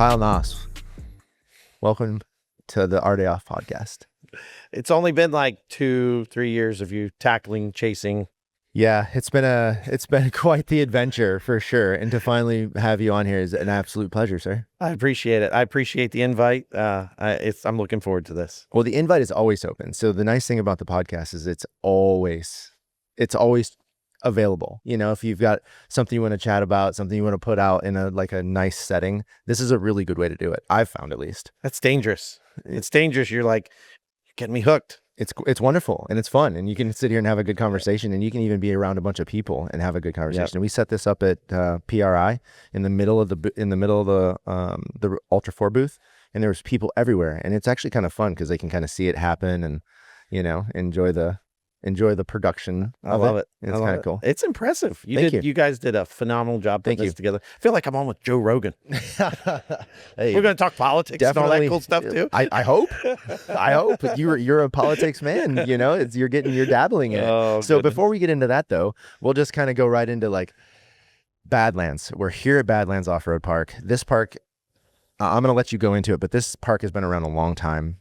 Kyle Knosp, welcome to the Our Day Off podcast. It's only been like 2-3 years of you tackling, chasing. Yeah, it's been quite the adventure for sure, and to finally have you on here is an absolute pleasure, sir. I appreciate it. I appreciate the invite. I'm looking forward to this. Well, the invite is always open. So the nice thing about the podcast is it's always available. You know, if you've got something you want to chat about, something you want to put out in a nice setting, this is a really good way to do it. I've found, at least. That's dangerous. It's dangerous. You're getting me hooked. It's wonderful and it's fun, and you can sit here and have a good conversation, and you can even be around a bunch of people and have a good conversation. Yep. And we set this up at PRI in the middle of the Ultra 4 booth, and there was people everywhere, and it's actually kind of fun because they can kind of see it happen and enjoy the production. I love it. It's kind of cool. It's impressive. You guys did a phenomenal job putting this together. I feel like I'm on with Joe Rogan. Hey, we're going to talk politics and all that cool stuff too. I hope. I hope you're a politics man. You're dabbling in it. Oh, so goodness. Before we get into that though, we'll just kind of go right into Badlands. We're here at Badlands Off Road Park. This park, I'm going to let you go into it, but this park has been around a long time.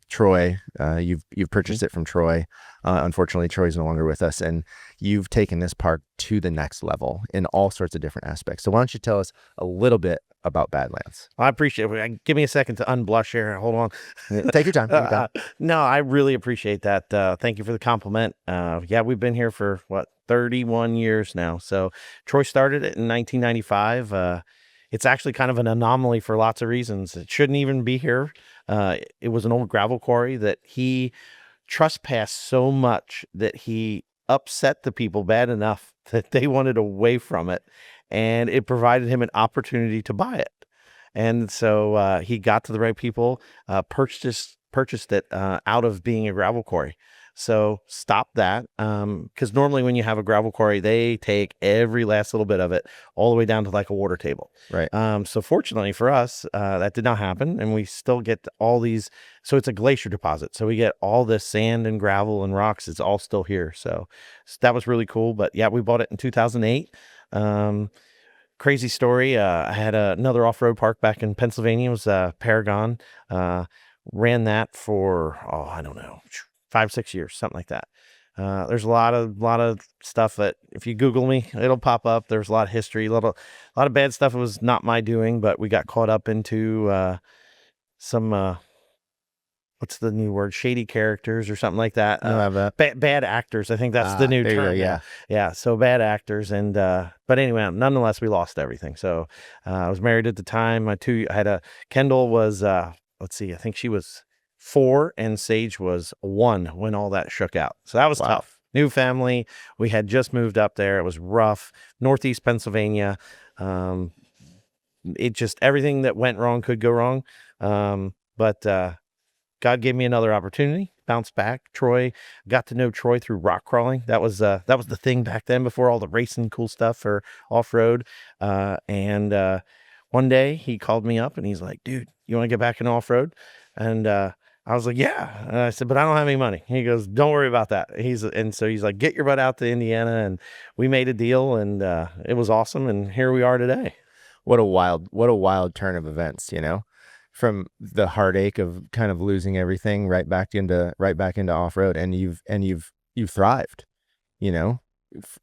Troy, you've purchased it from Troy. Unfortunately, Troy's no longer with us, and you've taken this park to the next level in all sorts of different aspects. So why don't you tell us a little bit about Badlands? I appreciate it. Give me a second to unblush here. Hold on. Take your time. No, I really appreciate that. Thank you for the compliment. Yeah, we've been here for 31 years now. So Troy started it in 1995. It's actually kind of an anomaly for lots of reasons. It shouldn't even be here. It was an old gravel quarry that he trespassed so much that he upset the people bad enough that they wanted away from it, and it provided him an opportunity to buy it. And so he got to the right people, purchased it out of being a gravel quarry. So stop that, because normally when you have a gravel quarry, they take every last little bit of it all the way down to a water table. Right. So fortunately for us, that did not happen, and we still get all these. So it's a glacier deposit. So we get all this sand and gravel and rocks. It's all still here. So that was really cool. But yeah, we bought it in 2008. Crazy story. I had another off-road park back in Pennsylvania. It was Paragon. Ran that for, I don't know, 5-6 years, something like that. There's a lot of stuff that if you Google me, it'll pop up. There's a lot of history, a lot of bad stuff. It was not my doing, but we got caught up into some what's the new word? Shady characters or something like that. I don't have that. Bad actors. I think that's the new term. Yeah. So bad actors, and but anyway, nonetheless, we lost everything. So I was married at the time. Kendall was let's see, I think she was 4 and Sage was 1 when all that shook out. So that was tough. New family. We had just moved up there. It was rough. Northeast Pennsylvania. It just, everything that went wrong could go wrong. But God gave me another opportunity. Bounced back. Troy, got to know Troy through rock crawling. That was the thing back then before all the racing cool stuff for off-road. And one day he called me up and he's like, dude, you want to get back in off-road? And I was like, yeah. And I said, but I don't have any money. He goes, don't worry about that. And so he's like, get your butt out to Indiana. And we made a deal, and it was awesome. And here we are today. What a wild turn of events, from the heartache of kind of losing everything right back into off-road. And you've thrived,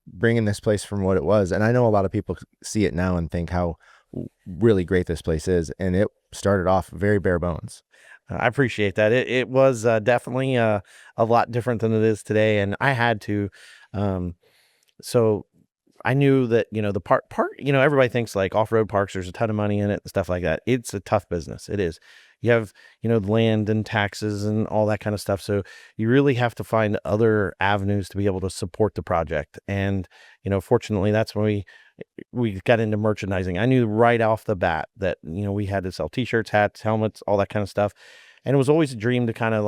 bringing this place from what it was. And I know a lot of people see it now and think how really great this place is. And it started off very bare bones. I appreciate that. It was definitely a lot different than it is today, and I had to. So I knew that the park. Everybody thinks off-road parks, there's a ton of money in it and stuff like that. It's a tough business. It is. You have land and taxes and all that kind of stuff. So you really have to find other avenues to be able to support the project. And fortunately, that's when we got into merchandising. I knew right off the bat that, we had to sell t-shirts, hats, helmets, all that kind of stuff. And it was always a dream to kind of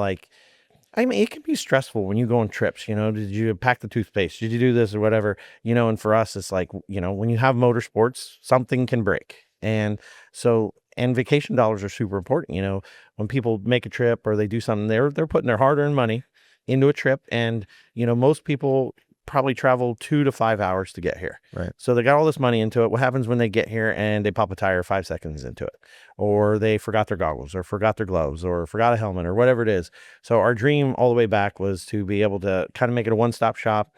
it can be stressful when you go on trips, did you pack the toothpaste? Did you do this or whatever? And for us, it's when you have motorsports, something can break. And so, and vacation dollars are super important. When people make a trip or they do something, they're putting their hard-earned money into a trip. And, most people probably travel 2 to 5 hours to get here. Right. So they got all this money into it. What happens when they get here and they pop a tire 5 seconds into it, or they forgot their goggles, or forgot their gloves, or forgot a helmet, or whatever it is? So our dream all the way back was to be able to kind of make it a one-stop shop,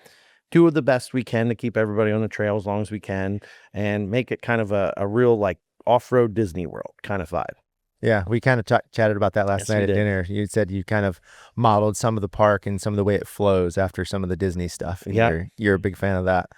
do the best we can to keep everybody on the trail as long as we can, and make it kind of a real like off-road Disney World kind of vibe. Yeah, we kind of chatted about that last night at dinner. You said you kind of modeled some of the park and some of the way it flows after some of the Disney stuff. Yeah, you're a big fan of that.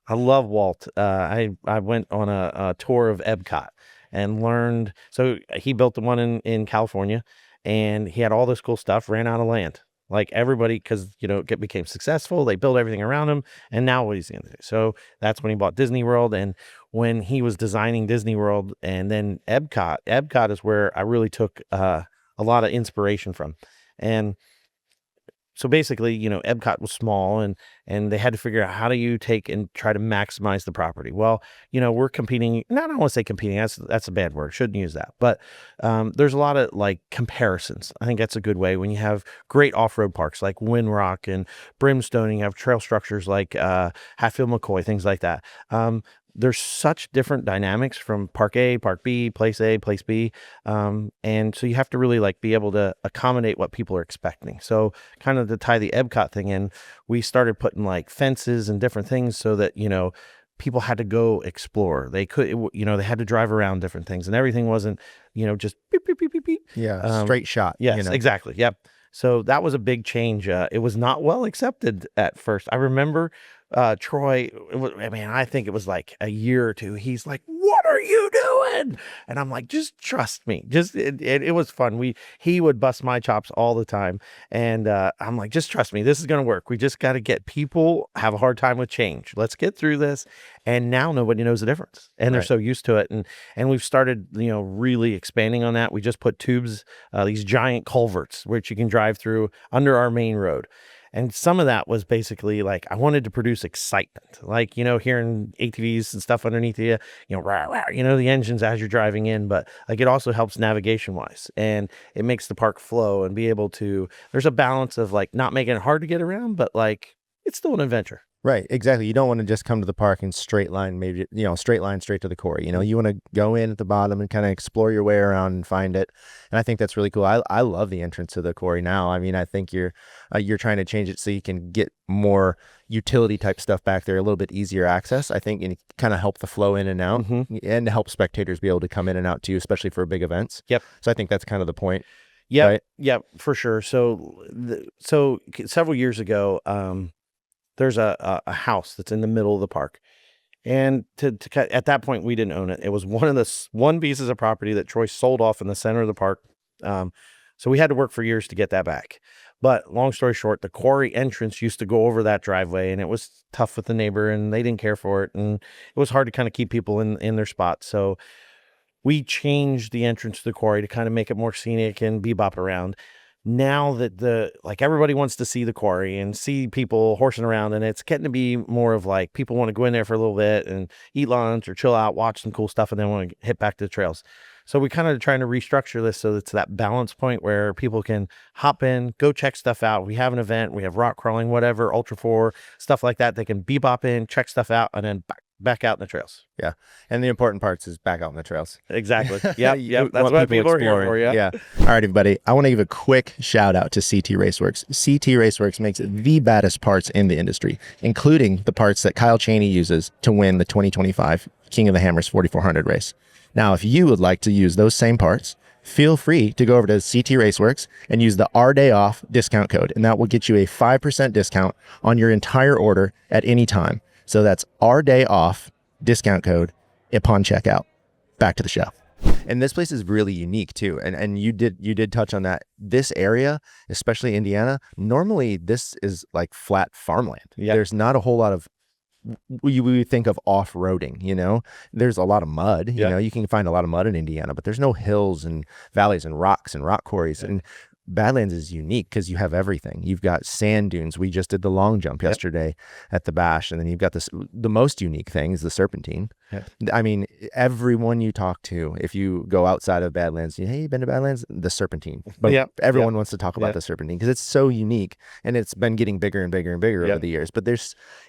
I love Walt. I went on a tour of Epcot and learned. So he built the one in California, and he had all this cool stuff. Ran out of land, like everybody, because it became successful. They built everything around him, and now what he's going to do? So that's when he bought Disney World, and when he was designing Disney World, and then Epcot is where I really took a lot of inspiration from. And so basically, Epcot was small, and they had to figure out how do you take and try to maximize the property. Well, we're competing. I don't want to say competing. That's a bad word. Shouldn't use that. But there's a lot of like comparisons. I think that's a good way when you have great off-road parks like Windrock and Brimstone. And you have trail structures like Hatfield McCoy, things like that. There's such different dynamics from Park A, Park B, Place A, Place B. And so you have to really like be able to accommodate what people are expecting. So kind of to tie the Epcot thing in, we started putting like fences and different things so that, people had to go explore. They could, they had to drive around different things, and everything wasn't, just beep, beep, beep, beep, beep. Yeah, straight shot. Yes, exactly. Yep. So that was a big change. It was not well accepted at first. I remember Troy, I think it was like a year or two. He's like, "What are you doing?" And I'm like, "Just trust me." It was fun. He would bust my chops all the time, and I'm like, "Just trust me. This is gonna work. We just got to get people have a hard time with change. Let's get through this." And now nobody knows the difference, and they're so used to it. And we've started, really expanding on that. We just put tubes, these giant culverts, which you can drive through under our main road. And some of that was basically like, I wanted to produce excitement, like, hearing ATVs and stuff underneath you, rah, rah, the engines as you're driving in, but like, it also helps navigation wise, and it makes the park flow and be able to, there's a balance of like not making it hard to get around, but like, it's still an adventure. Right, exactly. You don't want to just come to the park and straight line, maybe, straight line straight to the quarry. You want to go in at the bottom and kind of explore your way around and find it. And I think that's really cool. I love the entrance to the quarry now. I think you're trying to change it so you can get more utility type stuff back there, a little bit easier access, I think, and kind of help the flow in and out, and help spectators be able to come in and out too, especially for big events. Yep. So I think that's kind of the point. Yeah, right? Yeah, for sure. So several years ago, there's a house that's in the middle of the park, and at that point we didn't own it. It was one of the one pieces of property that Troy sold off in the center of the park. So we had to work for years to get that back. But long story short, the quarry entrance used to go over that driveway, and it was tough with the neighbor, and they didn't care for it, and it was hard to kind of keep people in their spots. So we changed the entrance to the quarry to kind of make it more scenic and bebop around. Now that everybody wants to see the quarry and see people horsing around, and it's getting to be more of like people want to go in there for a little bit and eat lunch or chill out, watch some cool stuff, and then want to hit back to the trails. So we kind of trying to restructure this so it's that balance point where people can hop in, go check stuff out. We have an event, we have rock crawling, whatever, Ultra 4, stuff like that. They can bebop in, check stuff out, and then back out in the trails. Yeah. And the important parts is back out in the trails. Exactly. Yep. That's what people are here for. Yeah. All right, everybody. I want to give a quick shout out to CT Raceworks. CT Raceworks makes the baddest parts in the industry, including the parts that Kyle Chaney uses to win the 2025 King of the Hammers 4400 race. Now, if you would like to use those same parts, feel free to go over to CT Raceworks and use the Our Day Off discount code, and that will get you a 5% discount on your entire order at any time. So that's Our Day Off discount code upon checkout. Back to the show. And this place is really unique too. And you did touch on that. This area, especially Indiana, normally this is like flat farmland. Yep. There's not a whole lot of, we think of off-roading, there's a lot of mud, you can find a lot of mud in Indiana, but there's no hills and valleys and rocks and rock quarries. And Badlands is unique because you have everything. You've got sand dunes. We just did the long jump yesterday at the Bash, and then you've got the most unique thing is the serpentine. I mean, everyone you talk to, if you go outside of Badlands, hey, you been to Badlands? The serpentine. But everyone wants to talk about the serpentine because it's so unique, and it's been getting bigger and bigger and bigger over the years. But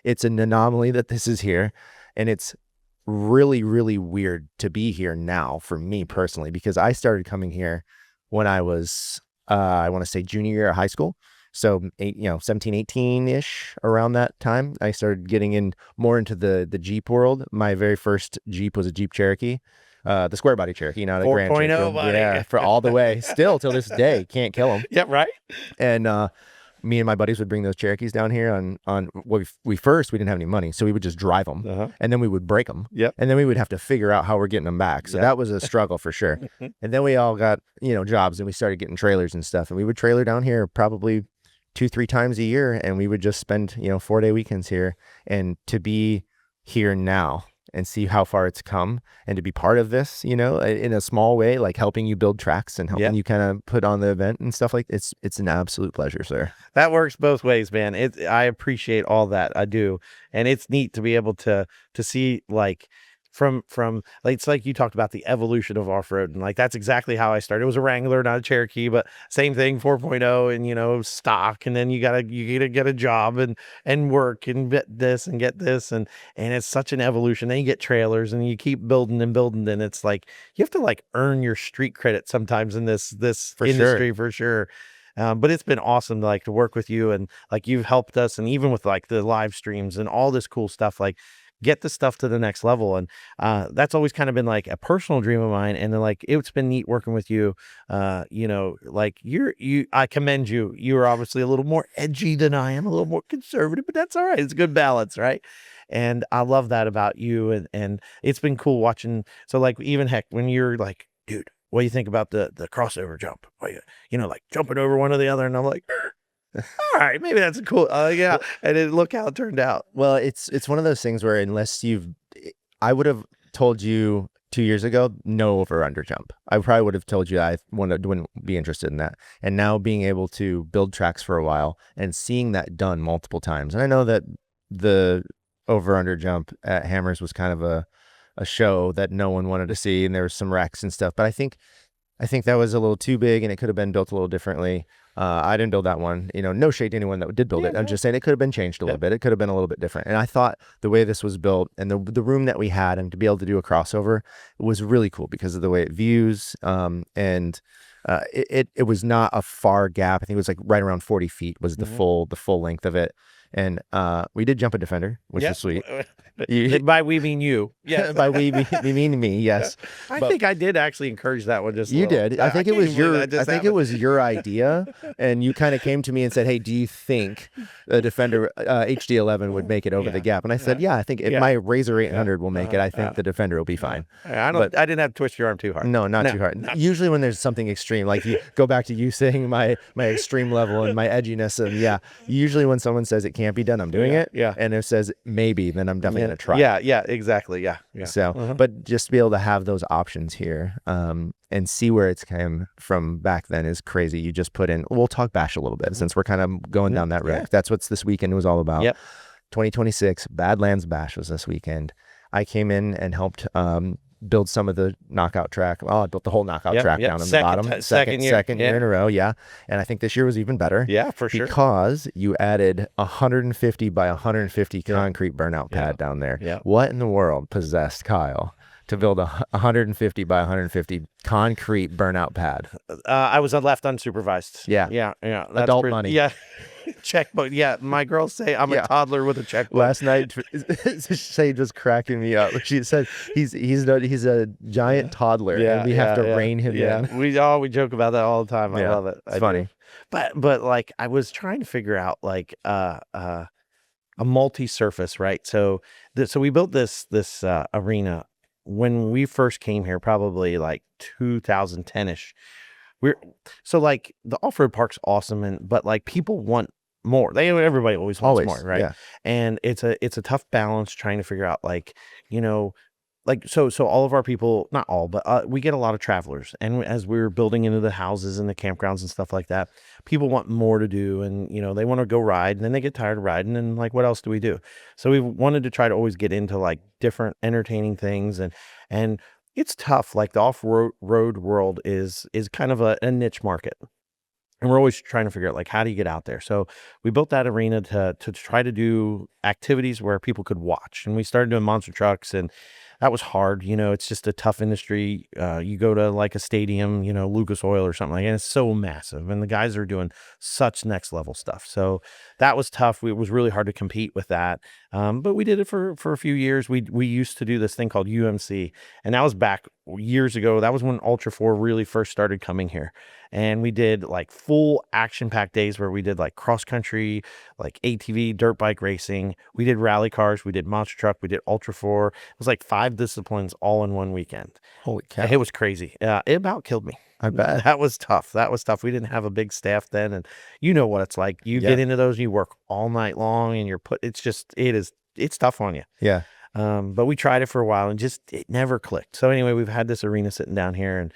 it's an anomaly that this is here, and it's really, really weird to be here now for me personally, because I started coming here when I was I want to say junior year of high school. So 17, 18-ish, around that time, I started getting in more into the Jeep world. My very first Jeep was a Jeep Cherokee, the square body Cherokee, not a Grand Cherokee. Buddy. Yeah, for all the way. Still till this day, can't kill them. Yeah, right. And me and my buddies would bring those Cherokees down here on we didn't have any money, so we would just drive them, and then we would break them, and then we would have to figure out how we're getting them back. So that was a struggle for sure. And then we all got jobs, and we started getting trailers and stuff, and we would trailer down here probably 2-3 times a year, and we would just spend 4-day weekends here. And to be here now and see how far it's come, and to be part of this, in a small way, like helping you build tracks and helping you kind of put on the event and stuff, like it's an absolute pleasure, sir. That works both ways, man. I appreciate all that. I do. And it's neat to be able to see, like, from like, it's like you talked about the evolution of off-road, and like that's exactly how I started. It was a Wrangler, not a Cherokee, but same thing, 4.0, and stock, and then you gotta get a job and work and get this and it's such an evolution. Then you get trailers, and you keep building and building, and it's like you have to like earn your street credit sometimes in this for industry, for sure. But it's been awesome to work with you, and like you've helped us, and even with like the live streams and all this cool stuff, like get the stuff to the next level. And that's always kind of been like a personal dream of mine. And then like it's been neat working with you. Like I commend you. You're obviously a little more edgy than I am, a little more conservative, but that's all right. It's a good balance, right? And I love that about you. And it's been cool watching. So like even heck, when you're like, dude, what do you think about the crossover jump? Like jumping over one or the other, and I'm like, all right, maybe that's a cool. And then look how it turned out. Well, it's one of those things where I would have told you 2 years ago, no over under jump. I probably would have told you I wouldn't be interested in that. And now being able to build tracks for a while and seeing that done multiple times, and I know that the over under jump at Hammers was kind of a show that no one wanted to see, and there was some wrecks and stuff, but I think that was a little too big, and it could have been built a little differently. I didn't build that one, no shade to anyone that did build it. I'm just saying it could have been changed a little bit. It could have been a little bit different. And I thought the way this was built and the room that we had, and to be able to do a crossover was really cool because of the way it views. It was not a far gap. I think it was like right around 40 feet was the full length of it. And we did jump a Defender, which is sweet. By we mean you. Yeah. By we mean me. Yes. I think I did actually encourage that one. Just you did. I think it was your idea, and you kind of came to me and said, "Hey, do you think a Defender HD11 would make it over the gap?" And I said, "Yeah, I think if my Razor 800 will make it, I think the Defender will be fine." I didn't have to twist your arm too hard. No, not too hard. Usually when there's something extreme, like you go back to you saying my extreme level and my edginess, and usually when someone says it can't be done, I'm doing it. Yeah. And if it says maybe, then I'm definitely gonna try. Yeah, exactly. Yeah. So, but just to be able to have those options here, and see where it's came from back then is crazy. You just put in. We'll talk Bash a little bit since we're kind of going down that road. Yeah. That's what this weekend was all about. 2026 Badlands Bash was this weekend. I came in and helped build some of the knockout track. Well, I built the whole knockout track down in the bottom. Second year in a row. Yeah. And I think this year was even better. Yeah, for sure. Because you added 150 by 150 concrete burnout pad down there. Yeah. What in the world possessed Kyle to build a 150 by 150 concrete burnout pad? I was left unsupervised. Yeah. That's money. Yeah. Checkbook. Yeah, my girls say I'm a toddler with a checkbook. Last night, Sage was cracking me up. She said he's a giant toddler, and we have to rein him in. We joke about that all the time. I love it. It's funny. But like I was trying to figure out like a multi-surface, right? So we built this arena when we first came here, probably like 2010ish. So like the off-road park's awesome, but like people want more. Everybody always wants more, right? Yeah. And it's a tough balance trying to figure out like, so all of our people, not all, but we get a lot of travelers, and as we're building into the houses and the campgrounds and stuff like that, people want more to do, and they want to go ride, and then they get tired of riding, and like, what else do we do? So we wanted to try to always get into like different entertaining things, and it's tough. Like the off-road world is kind of a niche market. And we're always trying to figure out, like, how do you get out there? So we built that arena to try to do activities where people could watch. And we started doing monster trucks, and that was hard. It's just a tough industry. You go to like a stadium, Lucas Oil or something like that, and it's so massive. And the guys are doing such next level stuff. So that was tough. It was really hard to compete with that. But we did it for a few years. We used to do this thing called UMC, and that was back years ago. That was when Ultra 4 really first started coming here. And we did like full action-packed days where we did like cross-country, like ATV, dirt bike racing. We did rally cars. We did monster truck. We did Ultra 4. It was like 5 disciplines all in one weekend. Holy cow. It was crazy. It about killed me. I bet. That was tough. We didn't have a big staff then. And you know what it's like. You get into those, you work all night long, and it's tough on you. Yeah. But we tried it for a while, and it never clicked. So anyway, we've had this arena sitting down here,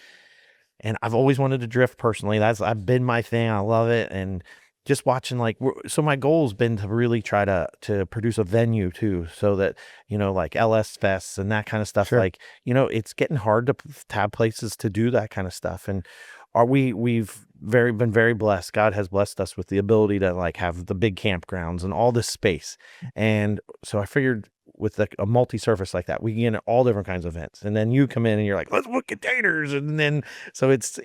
and I've always wanted to drift personally. I've been my thing. I love it. And just watching, like, so my goal has been to really try to produce a venue too, so that, like LS Fests and that kind of stuff. Sure. Like, it's getting hard to have places to do that kind of stuff. And we've been very blessed. God has blessed us with the ability to like have the big campgrounds and all this space. And so I figured with a multi-surface like that, we can get into all different kinds of events. And then you come in and you're like, let's put containers. And then, so it's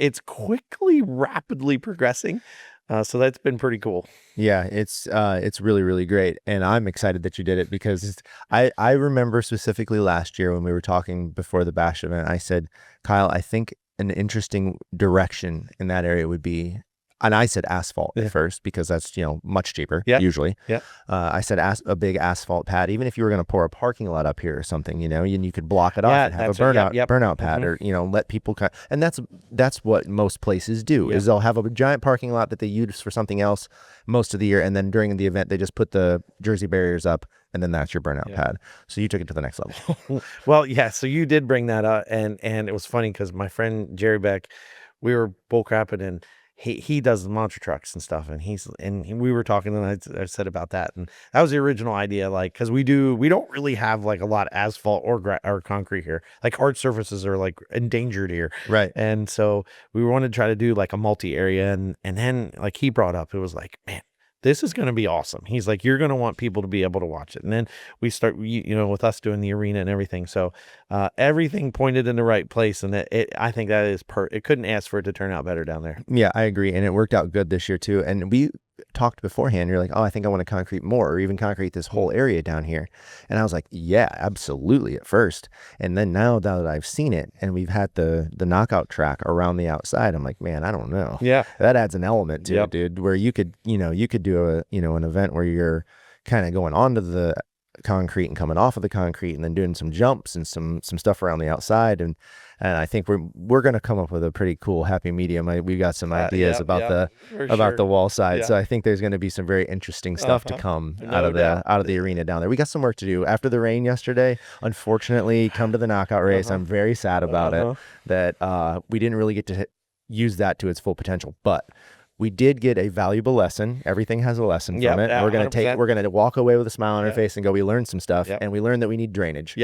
rapidly progressing. So that's been pretty cool. Yeah, it's really, really great. And I'm excited that you did it, because I remember specifically last year when we were talking before the Bash event, I said, Kyle, I think an interesting direction in that area would be, and I said asphalt at first, because that's, much cheaper usually. Yeah. I said a big asphalt pad, even if you were going to pour a parking lot up here or something, and you could block it off and have a burnout pad, or, let people and that's what most places do, is they'll have a giant parking lot that they use for something else most of the year. And then during the event, they just put the Jersey barriers up, and then that's your burnout pad. So you took it to the next level. Well, yeah. So you did bring that up, and it was funny because my friend Jerry Beck, we were bull crapping, and he does the monster trucks and stuff, and we were talking, and I said about that, and that was the original idea, like, because we don't really have like a lot of asphalt or concrete here. Like hard surfaces are like endangered here, Right? And so we wanted to try to do like a multi area, and then like he brought up, it was like, man, this is going to be awesome. He's like, you're going to want people to be able to watch it. And then we start, with us doing the arena and everything. So everything pointed in the right place. And I think that is it couldn't ask for it to turn out better down there. Yeah, I agree. And it worked out good this year too. And we talked beforehand, you're like, oh, I think I want to concrete more, or even concrete this whole area down here. And I was like, yeah, absolutely at first. And then now that I've seen it, and we've had the knockout track around the outside, I'm like, man, I don't know. Yeah. That adds an element to it, dude, where you could do an event where you're kind of going onto the concrete and coming off of the concrete, and then doing some jumps and some stuff around the outside. And I think we're going to come up with a pretty cool happy medium. We got some ideas about the wall side. So I think there's going to be some very interesting stuff to come out of the arena down there. We got some work to do after the rain yesterday. Unfortunately, come to the knockout race. I'm very sad about it that we didn't really get to use that to its full potential, but we did get a valuable lesson. Everything has a lesson from it. We're going to walk away with a smile on our face and go, we learned some stuff, and we learned that we need drainage.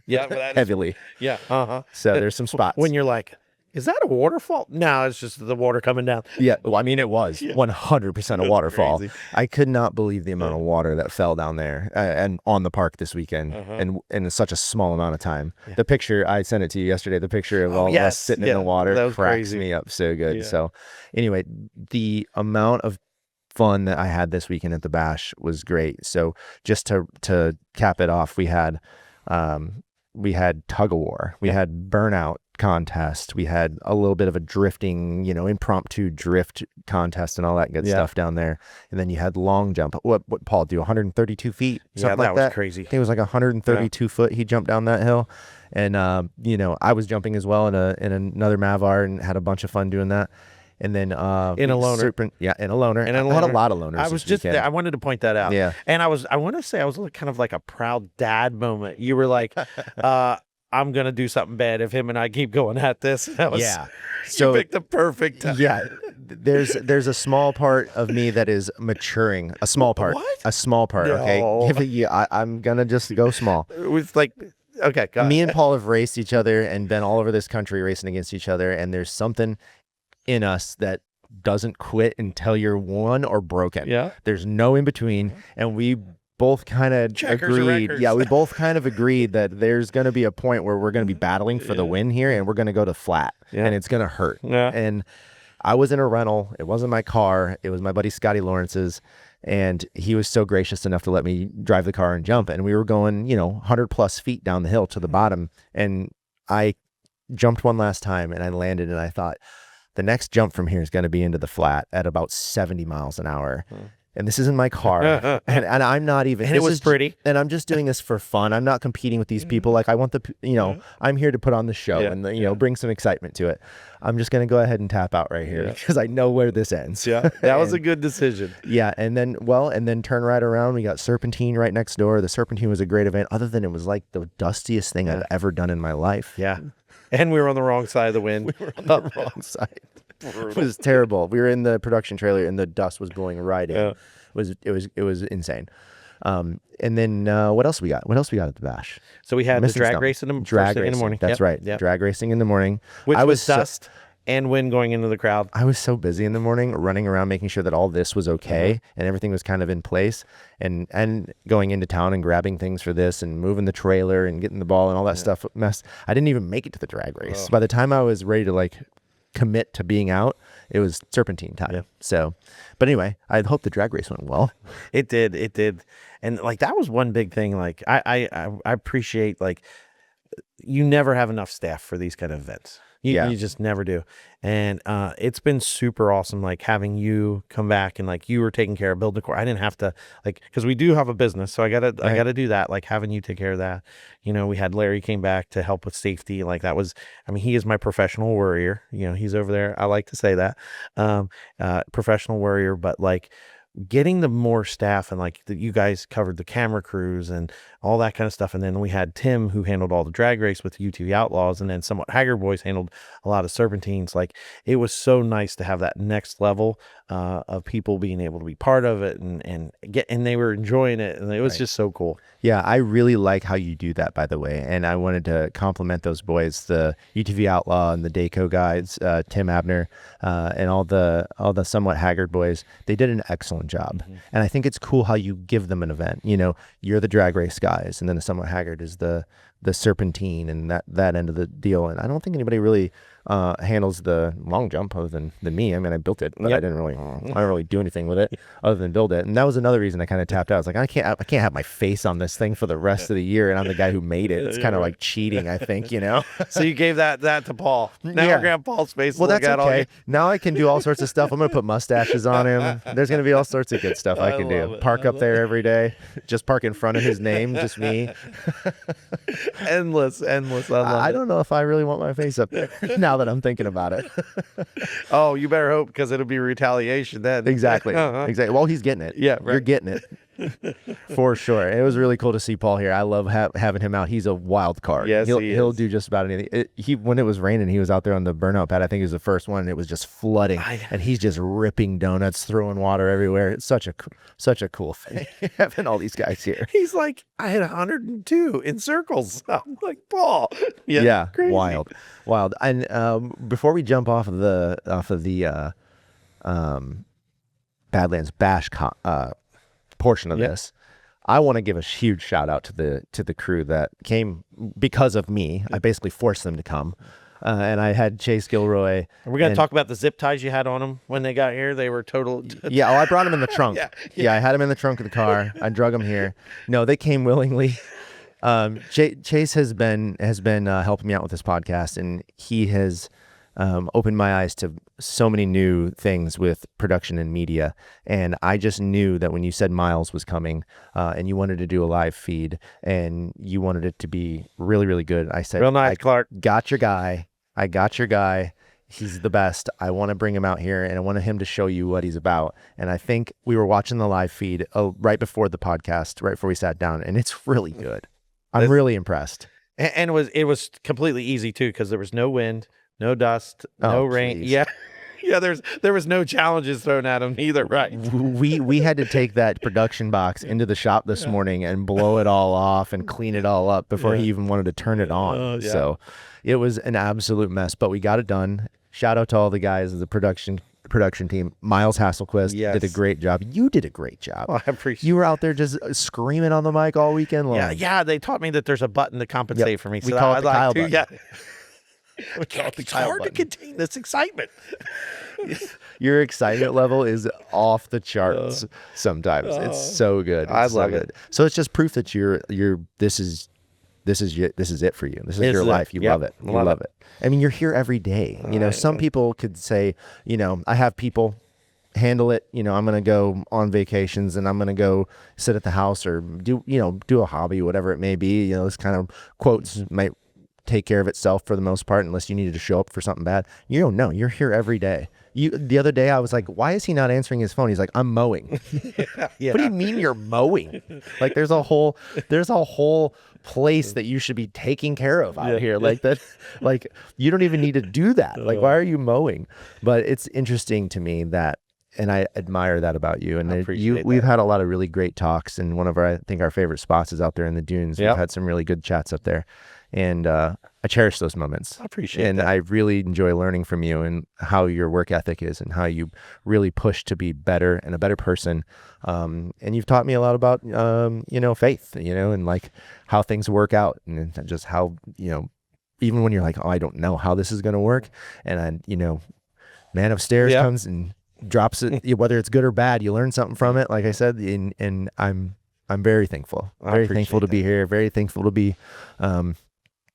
Heavily. So there's some spots. When you're like, is that a waterfall? No, it's just the water coming down. Yeah. Well, I mean, it was 100% a waterfall. Crazy. I could not believe the amount of water that fell down there and on the park this weekend, and in such a small amount of time. The picture, I sent it to you yesterday, the picture of all of us sitting in the water cracks crazy. Me up so good. So anyway, the amount of fun that I had this weekend at the Bash was great. So just to cap it off, we had tug of war, we had burnout contest, we had a little bit of a drifting, impromptu drift contest and all that good stuff down there. And then you had long jump. What Paul do? 132 feet? Something like that. Was crazy. I think it was like 132 foot. He jumped down that hill, and I was jumping as well in another Mavar, and had a bunch of fun doing that. And then in a loaner, in a loaner, and I had a lot of loaners. I was just there. I wanted to point that out. Yeah, and I want to say I was kind of like a proud dad moment. You were like, I'm gonna do something bad if him and I keep going at this. That was Yeah. you So picked the perfect time. yeah, there's a small part of me that is maturing. A small part. What? A small part. Okay. No. I'm gonna just go small. With like, okay, go Me ahead. and Paul have raced each other and been all over this country racing against each other, and there's something in us that doesn't quit until you're won or broken. Yeah. There's no in between, and we both kind of Checkers or agreed. wreckers. Yeah, we both kind of agreed that there's going to be a point where we're going to be battling for the win here, and we're going to go to flat, Yeah. and it's going to hurt. Yeah. And I was in a rental. It wasn't my car. It was my buddy Scotty Lawrence's. And he was so gracious enough to let me drive the car and jump. And we were going, 100+ feet down the hill to the bottom. And I jumped one last time and I landed, and I thought the next jump from here is going to be into the flat at about 70 miles an hour. And this isn't my car, and I'm not even. And it was pretty. And I'm just doing this for fun. I'm not competing with these people. Like I want I'm here to put on the show and bring some excitement to it. I'm just gonna go ahead and tap out right here because I know where this ends. Yeah, that was a good decision. Yeah, and then turn right around. We got Serpentine right next door. The Serpentine was a great event. Other than it was like the dustiest thing I've ever done in my life. Yeah, and we were on the wrong side of the wind. We were on the wrong side. It was terrible. We were in the production trailer and the dust was blowing right in. It was insane. And then what else we got? What else we got at the Bash? So we had the Missing drag stuff. race in the Drag racing in the morning. That's Yep, right. yep. Drag racing in the morning. Which I was dust and wind going into the crowd. I was so busy in the morning running around making sure that all this was okay and everything was kind of in place, and going into town and grabbing things for this and moving the trailer and getting the ball and all that stuff. I didn't even make it to the drag race. By the time I was ready to like commit to being out, it was Serpentine time. So, but anyway, I hope the drag race went well. It did. And like that was one big thing. Like I appreciate, like, you never have enough staff for these kind of events. You just never do. And it's been super awesome, like having you come back and like you were taking care of building the course. I didn't have to, like, because we do have a business, so I gotta do that. Like having you take care of that. We had Larry came back to help with safety. Like that was, I mean, he is my professional warrior. He's over there. I like to say that, professional warrior. But like getting the more staff and like you guys covered the camera crews and all that kind of stuff. And then we had Tim who handled all the drag race with the UTV Outlaws, and then Somewhat Haggard Boys handled a lot of Serpentines. Like it was so nice to have that next level of people being able to be part of it and they were enjoying it, and it was just so cool. Yeah, I really like how you do that, by the way. And I wanted to compliment those boys, the UTV Outlaw and the Dayco guys, Tim Abner, and all the Somewhat Haggard boys. They did an excellent job. And I think it's cool how you give them an event. You're the drag race guys, and then the Somewhat Haggard is the Serpentine and that end of the deal. And I don't think anybody really handles the long jump other than me. I mean, I built it, but I didn't really do anything with it other than build it. And that was another reason I kind of tapped out. I was like, I can't have my face on this thing for the rest of the year, and I'm the guy who made it. It's kind of like cheating, I think. So you gave that to Paul. Now we're gonna have Paul's face. Well, that's okay. okay. Now I can do all sorts of stuff. I'm gonna put mustaches on him. There's gonna be all sorts of good stuff I can do. Park up there every day. Just park in front of his name, just me. endless. I don't know if I really want my face up there now that I'm thinking about it. Oh, you better hope, because it'll be retaliation then. Exactly. Exactly. Well, he's getting it. Yeah, right. You're getting it. For sure. It was really cool to see Paul here. I love having him out. He's a wild card. Yes, he'll do just about anything. When it was raining, he was out there on the burnout pad. I think he was the first one, and it was just flooding. And he's just ripping donuts, throwing water everywhere. It's such a cool thing having all these guys here. He's like, I had 102 in circles. I'm like, Paul. Yeah, crazy. wild. And before we jump off of the Badlands Bash portion of this, I want to give a huge shout out to the crew that came because of me. I basically forced them to come, and I had Chase Gilroy. We're gonna talk about the zip ties you had on them when they got here. They were total. Yeah, I brought them in the trunk. Yeah, I had them in the trunk of the car. I drug them here. No, they came willingly. Chase has been helping me out with this podcast, and he has opened my eyes to so many new things with production and media. And I just knew that when you said Miles was coming, and you wanted to do a live feed and you wanted it to be really, really good, I said, real nice, Clark. Got your guy. I got your guy. He's the best. I want to bring him out here, and I want him to show you what he's about. And I think we were watching the live feed right before the podcast, right before we sat down, and it's really good. I'm really impressed. And it was completely easy too, because there was no wind, no dust, no Oh, rain. please. Yeah. Yeah, there was no challenges thrown at him either, right? We had to take that production box into the shop this morning and blow it all off and clean it all up before he Yeah. even wanted to turn it on. Oh, yeah. So it was an absolute mess, but we got it done. Shout out to all the guys of the production team. Miles Hasselquist did a Yes. great job. You did a great job. Oh, I appreciate. You were out there just screaming on the mic all weekend long. Yeah. They taught me that there's a button to compensate for me. We so call it I'd the like Kyle to, button. Yeah. We call it the It's Kyle hard to button. contain this excitement. Your excitement level is off the charts sometimes. It's so good. I It's so love good. it. So it's just proof that this is it for you. This is This your is it. life. You Yep. love it. You Love love it. I mean, you're here every day. You know, some people could say, you know, I have people handle it. You know, I'm going to go on vacations and I'm going to go sit at the house or do a hobby, whatever it may be. You know, this kind of quotes might take care of itself for the most part, unless you needed to show up for something bad. You don't know. You're here every day. The other day I was like, why is he not answering his phone? He's like, I'm mowing. Yeah. What do you mean you're mowing? Like there's a whole place that you should be taking care of out here. Like that, like you don't even need to do that. Like, why are you mowing? But it's interesting to me that, and I admire that about you. And we've had a lot of really great talks, and one of I think our favorite spots is out there in the dunes. Yep. We've had some really good chats up there. And I cherish those moments. I appreciate and that. I really enjoy learning from you and how your work ethic is and how you really push to be better and a better person. And you've taught me a lot about, faith, and like how things work out and just how, even when you're like, oh, I don't know how this is going to work. And man upstairs Yep. comes and drops it, whether it's good or bad, you learn something from it. Like I said, and I'm very thankful, very thankful to be here. Very thankful to be,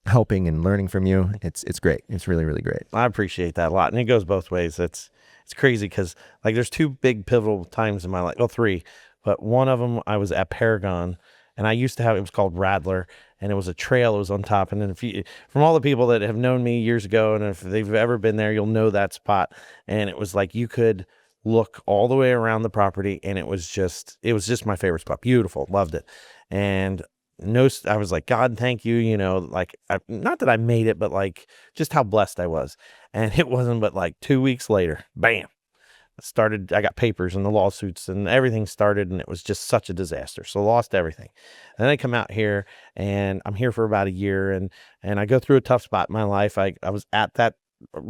helping and learning from you. It's great. It's really, really great. I appreciate that a lot. And it goes both ways. It's crazy because like there's two big pivotal times in my life. Well, three, but one of them I was at Paragon and I used to have, it was called Radler and it was a trail. It was on top. And then from all the people that have known me years ago, and if they've ever been there, you'll know that spot. And it was like, you could look all the way around the property. And it was just my favorite spot. Beautiful. Loved it. And I was like, God, thank you. Like, not that I made it, but like just how blessed I was. And it wasn't but like 2 weeks later, bam, I got papers and the lawsuits and everything started. And it was just such a disaster. So lost everything. And then I come out here and I'm here for about a year and I go through a tough spot in my life. I was at that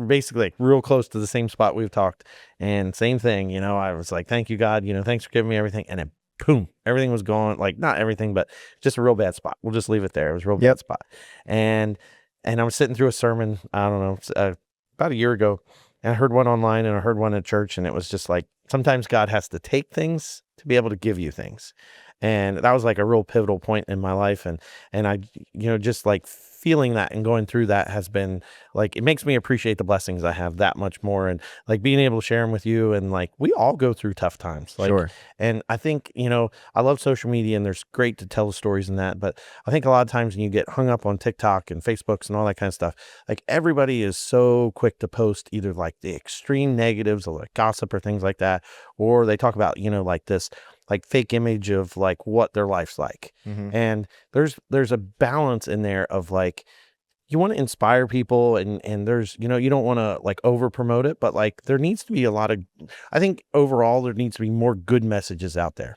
basically like real close to the same spot we've talked and same thing, I was like, thank you, God, thanks for giving me everything. And it boom, everything was gone. Like not everything, but just a real bad spot. We'll just leave it there. It was a real bad spot. And I was sitting through a sermon, I don't know, about a year ago, and I heard one online and I heard one at church, and it was just like, sometimes God has to take things to be able to give you things. And that was like a real pivotal point in my life. And I, just like feeling that and going through that has been like, it makes me appreciate the blessings I have that much more. And like being able to share them with you. And like, we all go through tough times. Like, Sure. And I think, I love social media and there's great to tell the stories and that, but I think a lot of times when you get hung up on TikTok and Facebooks and all that kind of stuff, like everybody is so quick to post either like the extreme negatives or like gossip or things like that, or they talk about, like this, like fake image of like what their life's like. Mm-hmm. And there's a balance in there of like, you want to inspire people and there's, you don't want to like over promote it, but like there needs to be I think overall there needs to be more good messages out there.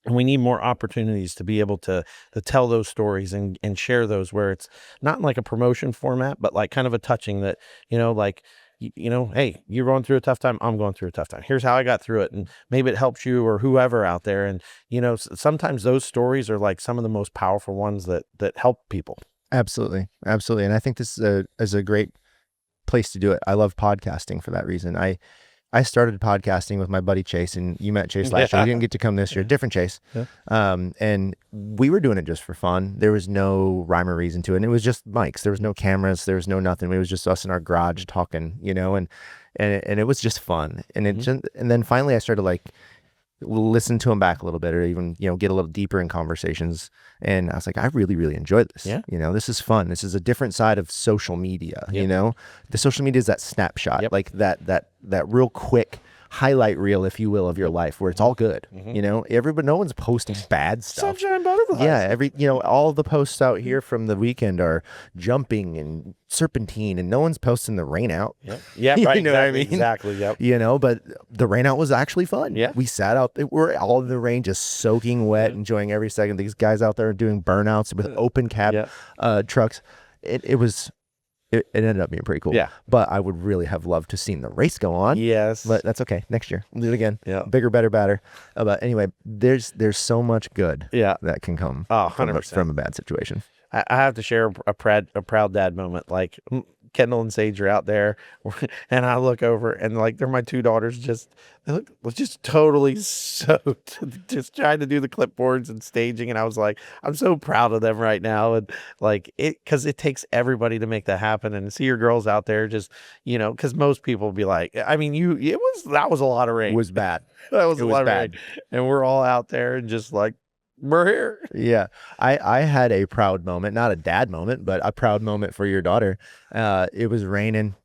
And we need more opportunities to be able to tell those stories and share those where it's not in like a promotion format, but like kind of a touching that, like, hey, you're going through a tough time. I'm going through a tough time. Here's how I got through it. And maybe it helps you or whoever out there. And, sometimes those stories are like some of the most powerful ones that help people. Absolutely. Absolutely. And I think this is a great place to do it. I love podcasting for that reason. I started podcasting with my buddy Chase, and you met Chase last year. You didn't get to come this year, different Chase. Yeah. And we were doing it just for fun. There was no rhyme or reason to it. And it was just mics. There was no cameras. There was no nothing. It was just us in our garage talking, and it was just fun. And and then finally I started like listen to him back a little bit, or even get a little deeper in conversations, and I was like, I really, really enjoyed this. This is fun. This is a different side of social media. The social media is that snapshot, like that real quick highlight reel, if you will, of your life, where it's all good. You know, everybody, no one's posting bad stuff. Sunshine butterflies. Yeah, all the posts out here from the weekend are jumping and serpentine, and no one's posting the rain out. Yeah, You right. know what I exactly, mean? Exactly. Yep. You know, but the rain out was actually fun. Yeah. We sat out, we're all in the rain, just soaking wet, enjoying every second. These guys out there doing burnouts with open cab trucks. It ended up being pretty cool. Yeah. But I would really have loved to seen the race go on. Yes. But that's okay. Next year, we'll do it again. Yeah. Bigger, better, badder. But anyway, there's so much good that can come 100%. from a bad situation. I have to share a proud dad moment. Like Kendall and Sage are out there, and I look over, and like they're my two daughters. They look just totally soaked, just trying to do the clipboards and staging. And I was like, I'm so proud of them right now, and like because it takes everybody to make that happen. And see your girls out there, just because most people be like, I mean, that was a lot of rain. It was bad. That was a lot of rain, and we're all out there and just like. We're here. Yeah. I had a proud moment, not a dad moment, but a proud moment for your daughter. It was raining.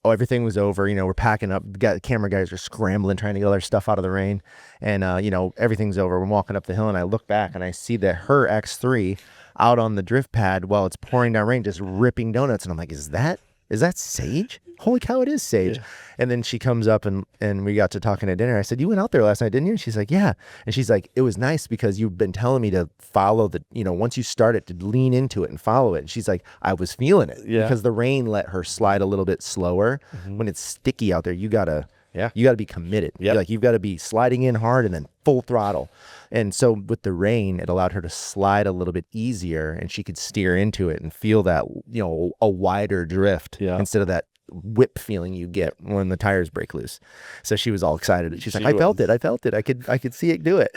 Everything was over. We're packing up. The camera guys are scrambling, trying to get all their stuff out of the rain. And, everything's over. We're walking up the hill, and I look back, and I see that her X3 out on the drift pad while it's pouring down rain, just ripping donuts. And I'm like, is that Sage? Holy cow, it is Sage. Yeah. And then she comes up and we got to talking at dinner. I said, you went out there last night, didn't you? And she's like, yeah. And she's like, it was nice because you've been telling me to follow once you start it, to lean into it and follow it. And she's like, I was feeling it because the rain let her slide a little bit slower. When it's sticky out there, you gotta be committed. Like you've got to be sliding in hard and then full throttle. And so with the rain, it allowed her to slide a little bit easier, and she could steer into it and feel that, a wider drift instead of that whip feeling you get when the tires break loose. So she was all excited. She's like, I felt it. I could see it do it.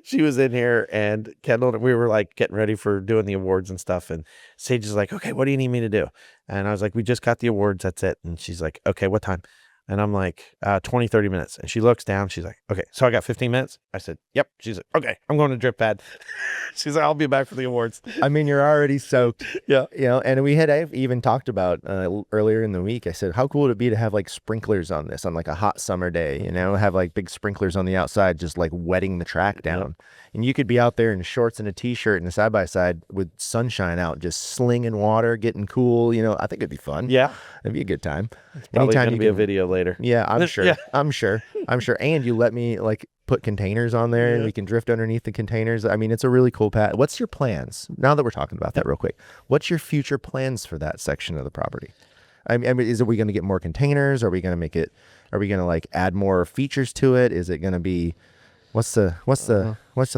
She was in here, and Kendall, we were like getting ready for doing the awards and stuff. And Sage is like, okay, what do you need me to do? And I was like, we just got the awards. That's it. And she's like, okay, what time? And I'm like, 20, 30 minutes. And she looks down. She's like, okay, so I got 15 minutes? I said, yep. She's like, okay, I'm going to drip pad. She's like, I'll be back for the awards. I mean, you're already soaked. Yeah. And I even talked about earlier in the week, I said, how cool would it be to have like sprinklers on this on like a hot summer day, have like big sprinklers on the outside, just like wetting the track down. Yeah. And you could be out there in shorts and a t-shirt and a side-by-side with sunshine out, just slinging water, getting cool. I think it'd be fun. Yeah. It'd be a good time. It's probably going to be a video later. Yeah, I'm sure. Yeah. I'm sure. And you let me like put containers on there and we can drift underneath the containers. I mean, it's a really cool pad. What's your plans? Now that we're talking about that real quick, what's your future plans for that section of the property? I mean, are we going to get more containers? Are we going to like add more features to it? Is it going to be, what's the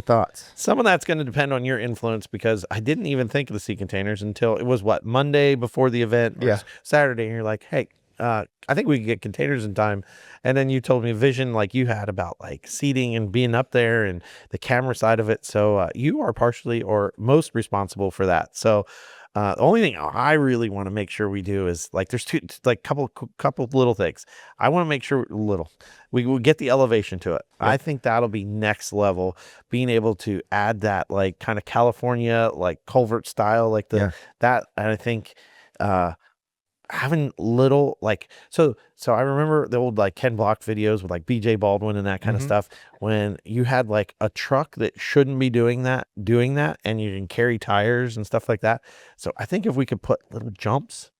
thoughts? Some of that's going to depend on your influence, because I didn't even think of the sea containers until it was Monday before the event, or Saturday. And you're like, hey, I think we can get containers in time. And then you told me a vision like you had about like seating and being up there and the camera side of it. So you are partially or most responsible for that. So the only thing I really want to make sure we do is like there's couple little things. I want to make sure we will get the elevation to it. Yeah. I think that'll be next level, being able to add that like kind of California like culvert style like that. And I think having little like so I remember the old like Ken Block videos with like BJ Baldwin and that kind of stuff, when you had like a truck that shouldn't be doing that and you can carry tires and stuff like that. So I think if we could put little jumps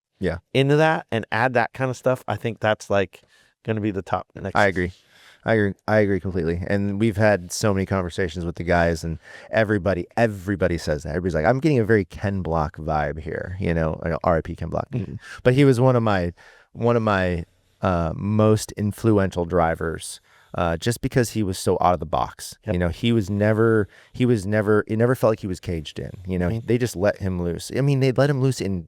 into that and add that kind of stuff, I think that's like going to be the top next. I agree completely. And we've had so many conversations with the guys, and everybody says that. Everybody's like, I'm getting a very Ken Block vibe here, RIP Ken Block. But he was one of my most influential drivers, just because he was so out of the box. Yep. It never felt like he was caged in. They just let him loose. I mean, they let him loose in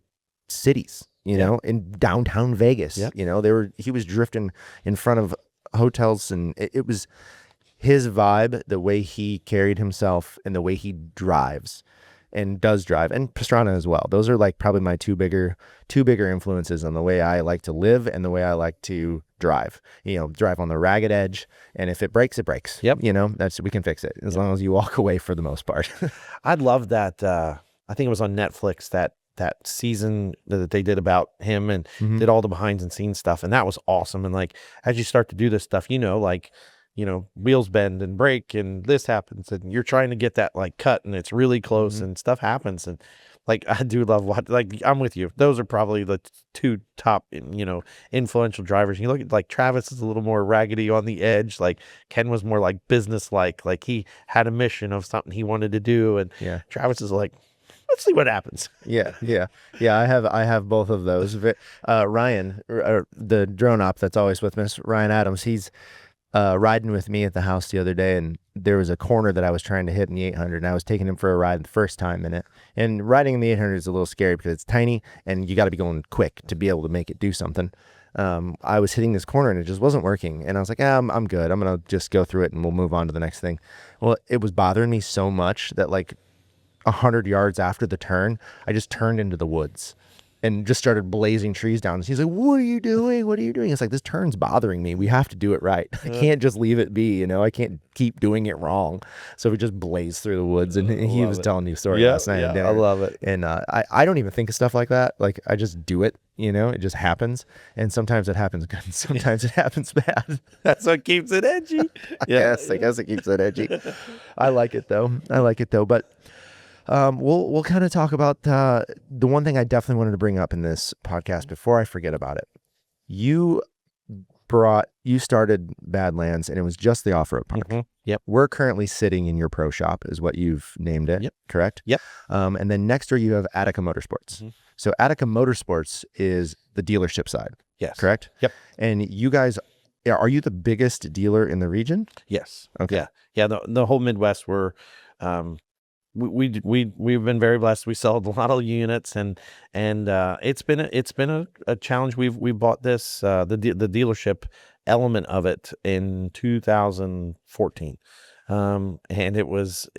cities, in downtown Vegas. Yep. He was drifting in front of hotels, and it was his vibe, the way he carried himself and the way he drives and does drive, and Pastrana as well. Those are like probably my two bigger influences on the way I like to live and the way I like to drive. Drive on the ragged edge, and if it breaks, it breaks. Yep. We can fix it as long as you walk away for the most part. I'd love that. I think it was on Netflix, that that season that they did about him and Mhm. did all the behind the scenes stuff, and that was awesome. And like as you start to do this stuff, wheels bend and break and this happens, and you're trying to get that like cut, and it's really close, Mhm. and stuff happens. And like I do love I'm with you. Those are probably the two top influential drivers. You look at like Travis is a little more raggedy on the edge. Like Ken was more like business like he had a mission of something he wanted to do, and Yeah. Travis is like, let's see what happens. Yeah. I have both of those. Ryan, the drone op that's always with us, Ryan Adams. He's riding with me at the house the other day, and there was a corner that I was trying to hit in the 800, and I was taking him for a ride the first time in it. And riding in the 800 is a little scary because it's tiny, and you got to be going quick to be able to make it do something. I was hitting this corner, and it just wasn't working, and I was like, I'm good. I'm gonna just go through it, and we'll move on to the next thing. Well, it was bothering me so much that like 100 yards after the turn, I just turned into the woods and just started blazing trees down. And he's like, what are you doing? What are you doing? It's like, this turn's bothering me. We have to do it right. I can't just leave it be, I can't keep doing it wrong. So we just blazed through the woods, and he was telling you a story last night. I love it. And I don't even think of stuff like that. Like, I just do it, it just happens. And sometimes it happens good, and sometimes it happens bad. That's what keeps it edgy. I guess it keeps it edgy. I like it though. But we'll kind of talk about the one thing I definitely wanted to bring up in this podcast before I forget about it. You started Badlands, and it was just the off-road park. Mm-hmm. Yep. We're currently sitting in your pro shop is what you've named it. Yep. Correct? Yep. And then next door you have Attica Motorsports. Mm-hmm. So Attica Motorsports is the dealership side. Yes. Correct? Yep. And you guys, are you the biggest dealer in the region? Yes. Okay. Yeah. The whole Midwest were, we've been very blessed. We sold a lot of units, and it's been a challenge. We bought this the dealership element of it in 2014, and it was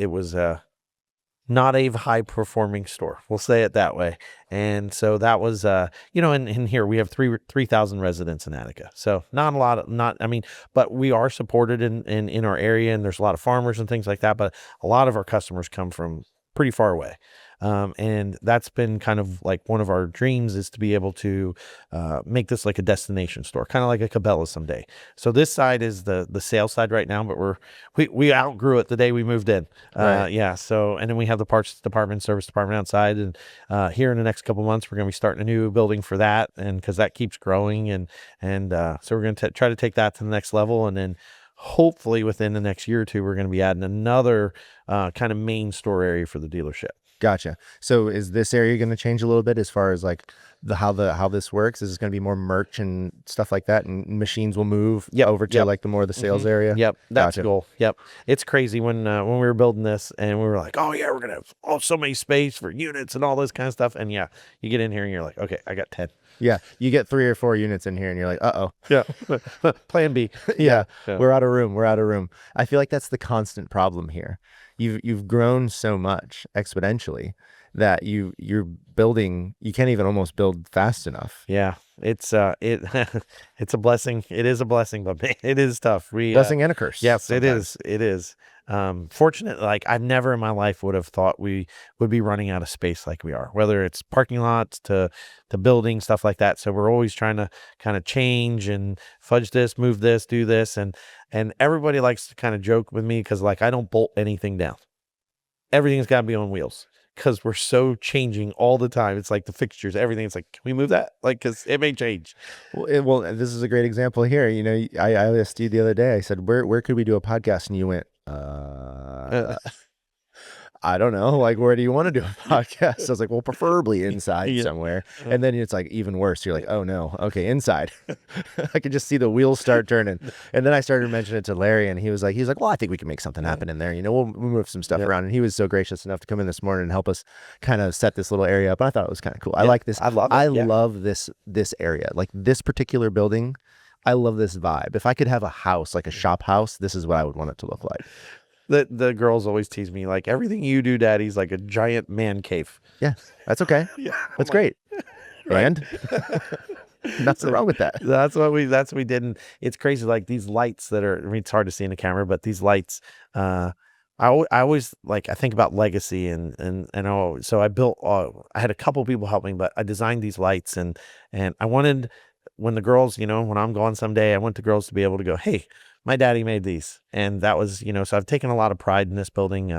not a high performing store. We'll say it that way. And so that was, in here we have 3,000 residents in Attica. So not a lot, but we are supported in our area, and there's a lot of farmers and things like that. But a lot of our customers come from pretty far away. And that's been kind of like one of our dreams, is to be able to make this like a destination store, kind of like a Cabela someday. So this side is the sales side right now, but we outgrew it the day we moved in. Right. Yeah. So, and then we have the parts department, service department outside, and here in the next couple months, we're going to be starting a new building for that, and because that keeps growing, and so we're going to try to take that to the next level, and then hopefully within the next year or two, we're going to be adding another kind of main store area for the dealership. Gotcha. So is this area going to change a little bit as far as like how this works? Is it going to be more merch and stuff like that, and machines will move over to like the more of the sales area? Yep, that's Gotcha. the goal. Yep, it's crazy when we were building this, and we were like, oh yeah, we're gonna have so many space for units and all this kind of stuff. And yeah, you get in here and you're like, okay, I got 10. Yeah, you get 3 or 4 units in here, and you're like, uh-oh. Yeah, plan B. Yeah, we're out of room. I feel like that's the constant problem here. You've grown so much exponentially that you're building, you can't even almost build fast enough. Yeah, it's it's a blessing. It is a blessing, but man, it is tough. Blessing and a curse. Yes, sometimes. it is. Fortunate, like I've never in my life would have thought we would be running out of space like we are, whether it's parking lots to building, stuff like that. So we're always trying to kind of change and fudge this, move this, do this. And everybody likes to kind of joke with me because like I don't bolt anything down. Everything's got to be on wheels because we're so changing all the time. It's like the fixtures, everything. It's like, can we move that? Like, because it may change. Well, this is a great example here. I asked you the other day, I said, where could we do a podcast? And you went, I don't know. Like, where do you want to do a podcast? I was like, well, preferably inside somewhere. And then it's like even worse. You're like, oh no. Okay. Inside. I could just see the wheels start turning. And then I started mentioning it to Larry, and he was like, well, I think we can make something happen in there. We'll move some stuff around. And he was so gracious enough to come in this morning and help us kind of set this little area up. And I thought it was kind of cool. I like this. I love it. I love this area, like this particular building. I love this vibe. If I could have a house, like a shop house, this is what I would want it to look like. The girls always tease me like, everything you do, Daddy's like a giant man cave. Yeah, that's okay. Yeah, that's great. Right. And nothing wrong with that. That's what we did. And it's crazy. Like these lights that are, it's hard to see in the camera, but these lights, I always like I think about legacy so I built I had a couple people help me, but I designed these lights and I wanted when the girls, when I'm gone someday, I want the girls to be able to go, hey, my daddy made these, and that was so I've taken a lot of pride in this building.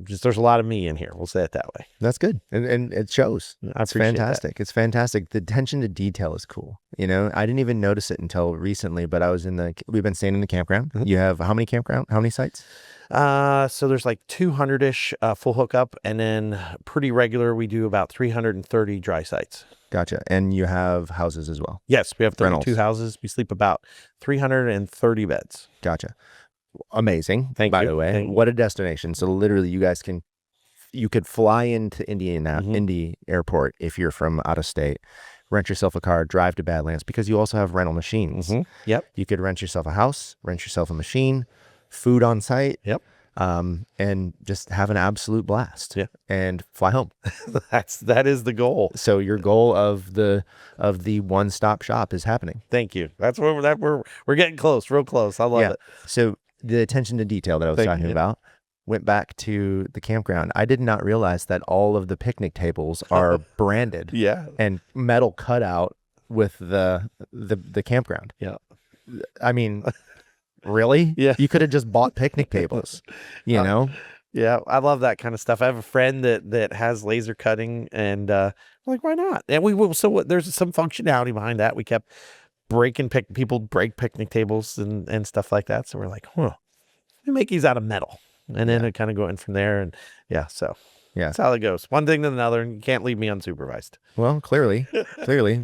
Just there's a lot of me in here. We'll say it that way. That's good, and it shows. I It's appreciate fantastic. that. It's fantastic. The attention to detail is cool. I didn't even notice it until recently, but we've been staying in the campground. Mhm. You have how many sites? So there's like 200-ish full hookup, and then pretty regular we do about 330 dry sites. Gotcha. And you have houses as well. Yes, we have 32 Rentals. houses. We sleep about 330 beds. Gotcha. Amazing. Thank by you. the way, Thank you. what a destination. So literally you could fly into Mhm. Indy Airport if you're from out of state, rent yourself a car, drive to Badlands, because you also have rental machines. Yep. You could rent yourself a house, rent yourself a machine, food on site. Yep. And just have an absolute blast. Yeah. And fly home. That is the goal. So your goal of the one-stop shop is happening. Thank you. That's where we're getting close, real close. I love it. So the attention to detail that I was talking about went back to the campground. I did not realize that all of the picnic tables are branded. Yeah. And metal cut out with the campground. Yeah. I mean, really? Yeah. You could have just bought picnic tables, know? Yeah, I love that kind of stuff. I have a friend that has laser cutting, and like, why not? And we will. So there's some functionality behind that. We kept people break picnic tables and stuff like that. So we're like, we make these out of metal, and then it kind of go in from there. And so that's how it goes. One thing to another, and you can't leave me unsupervised. Well, clearly,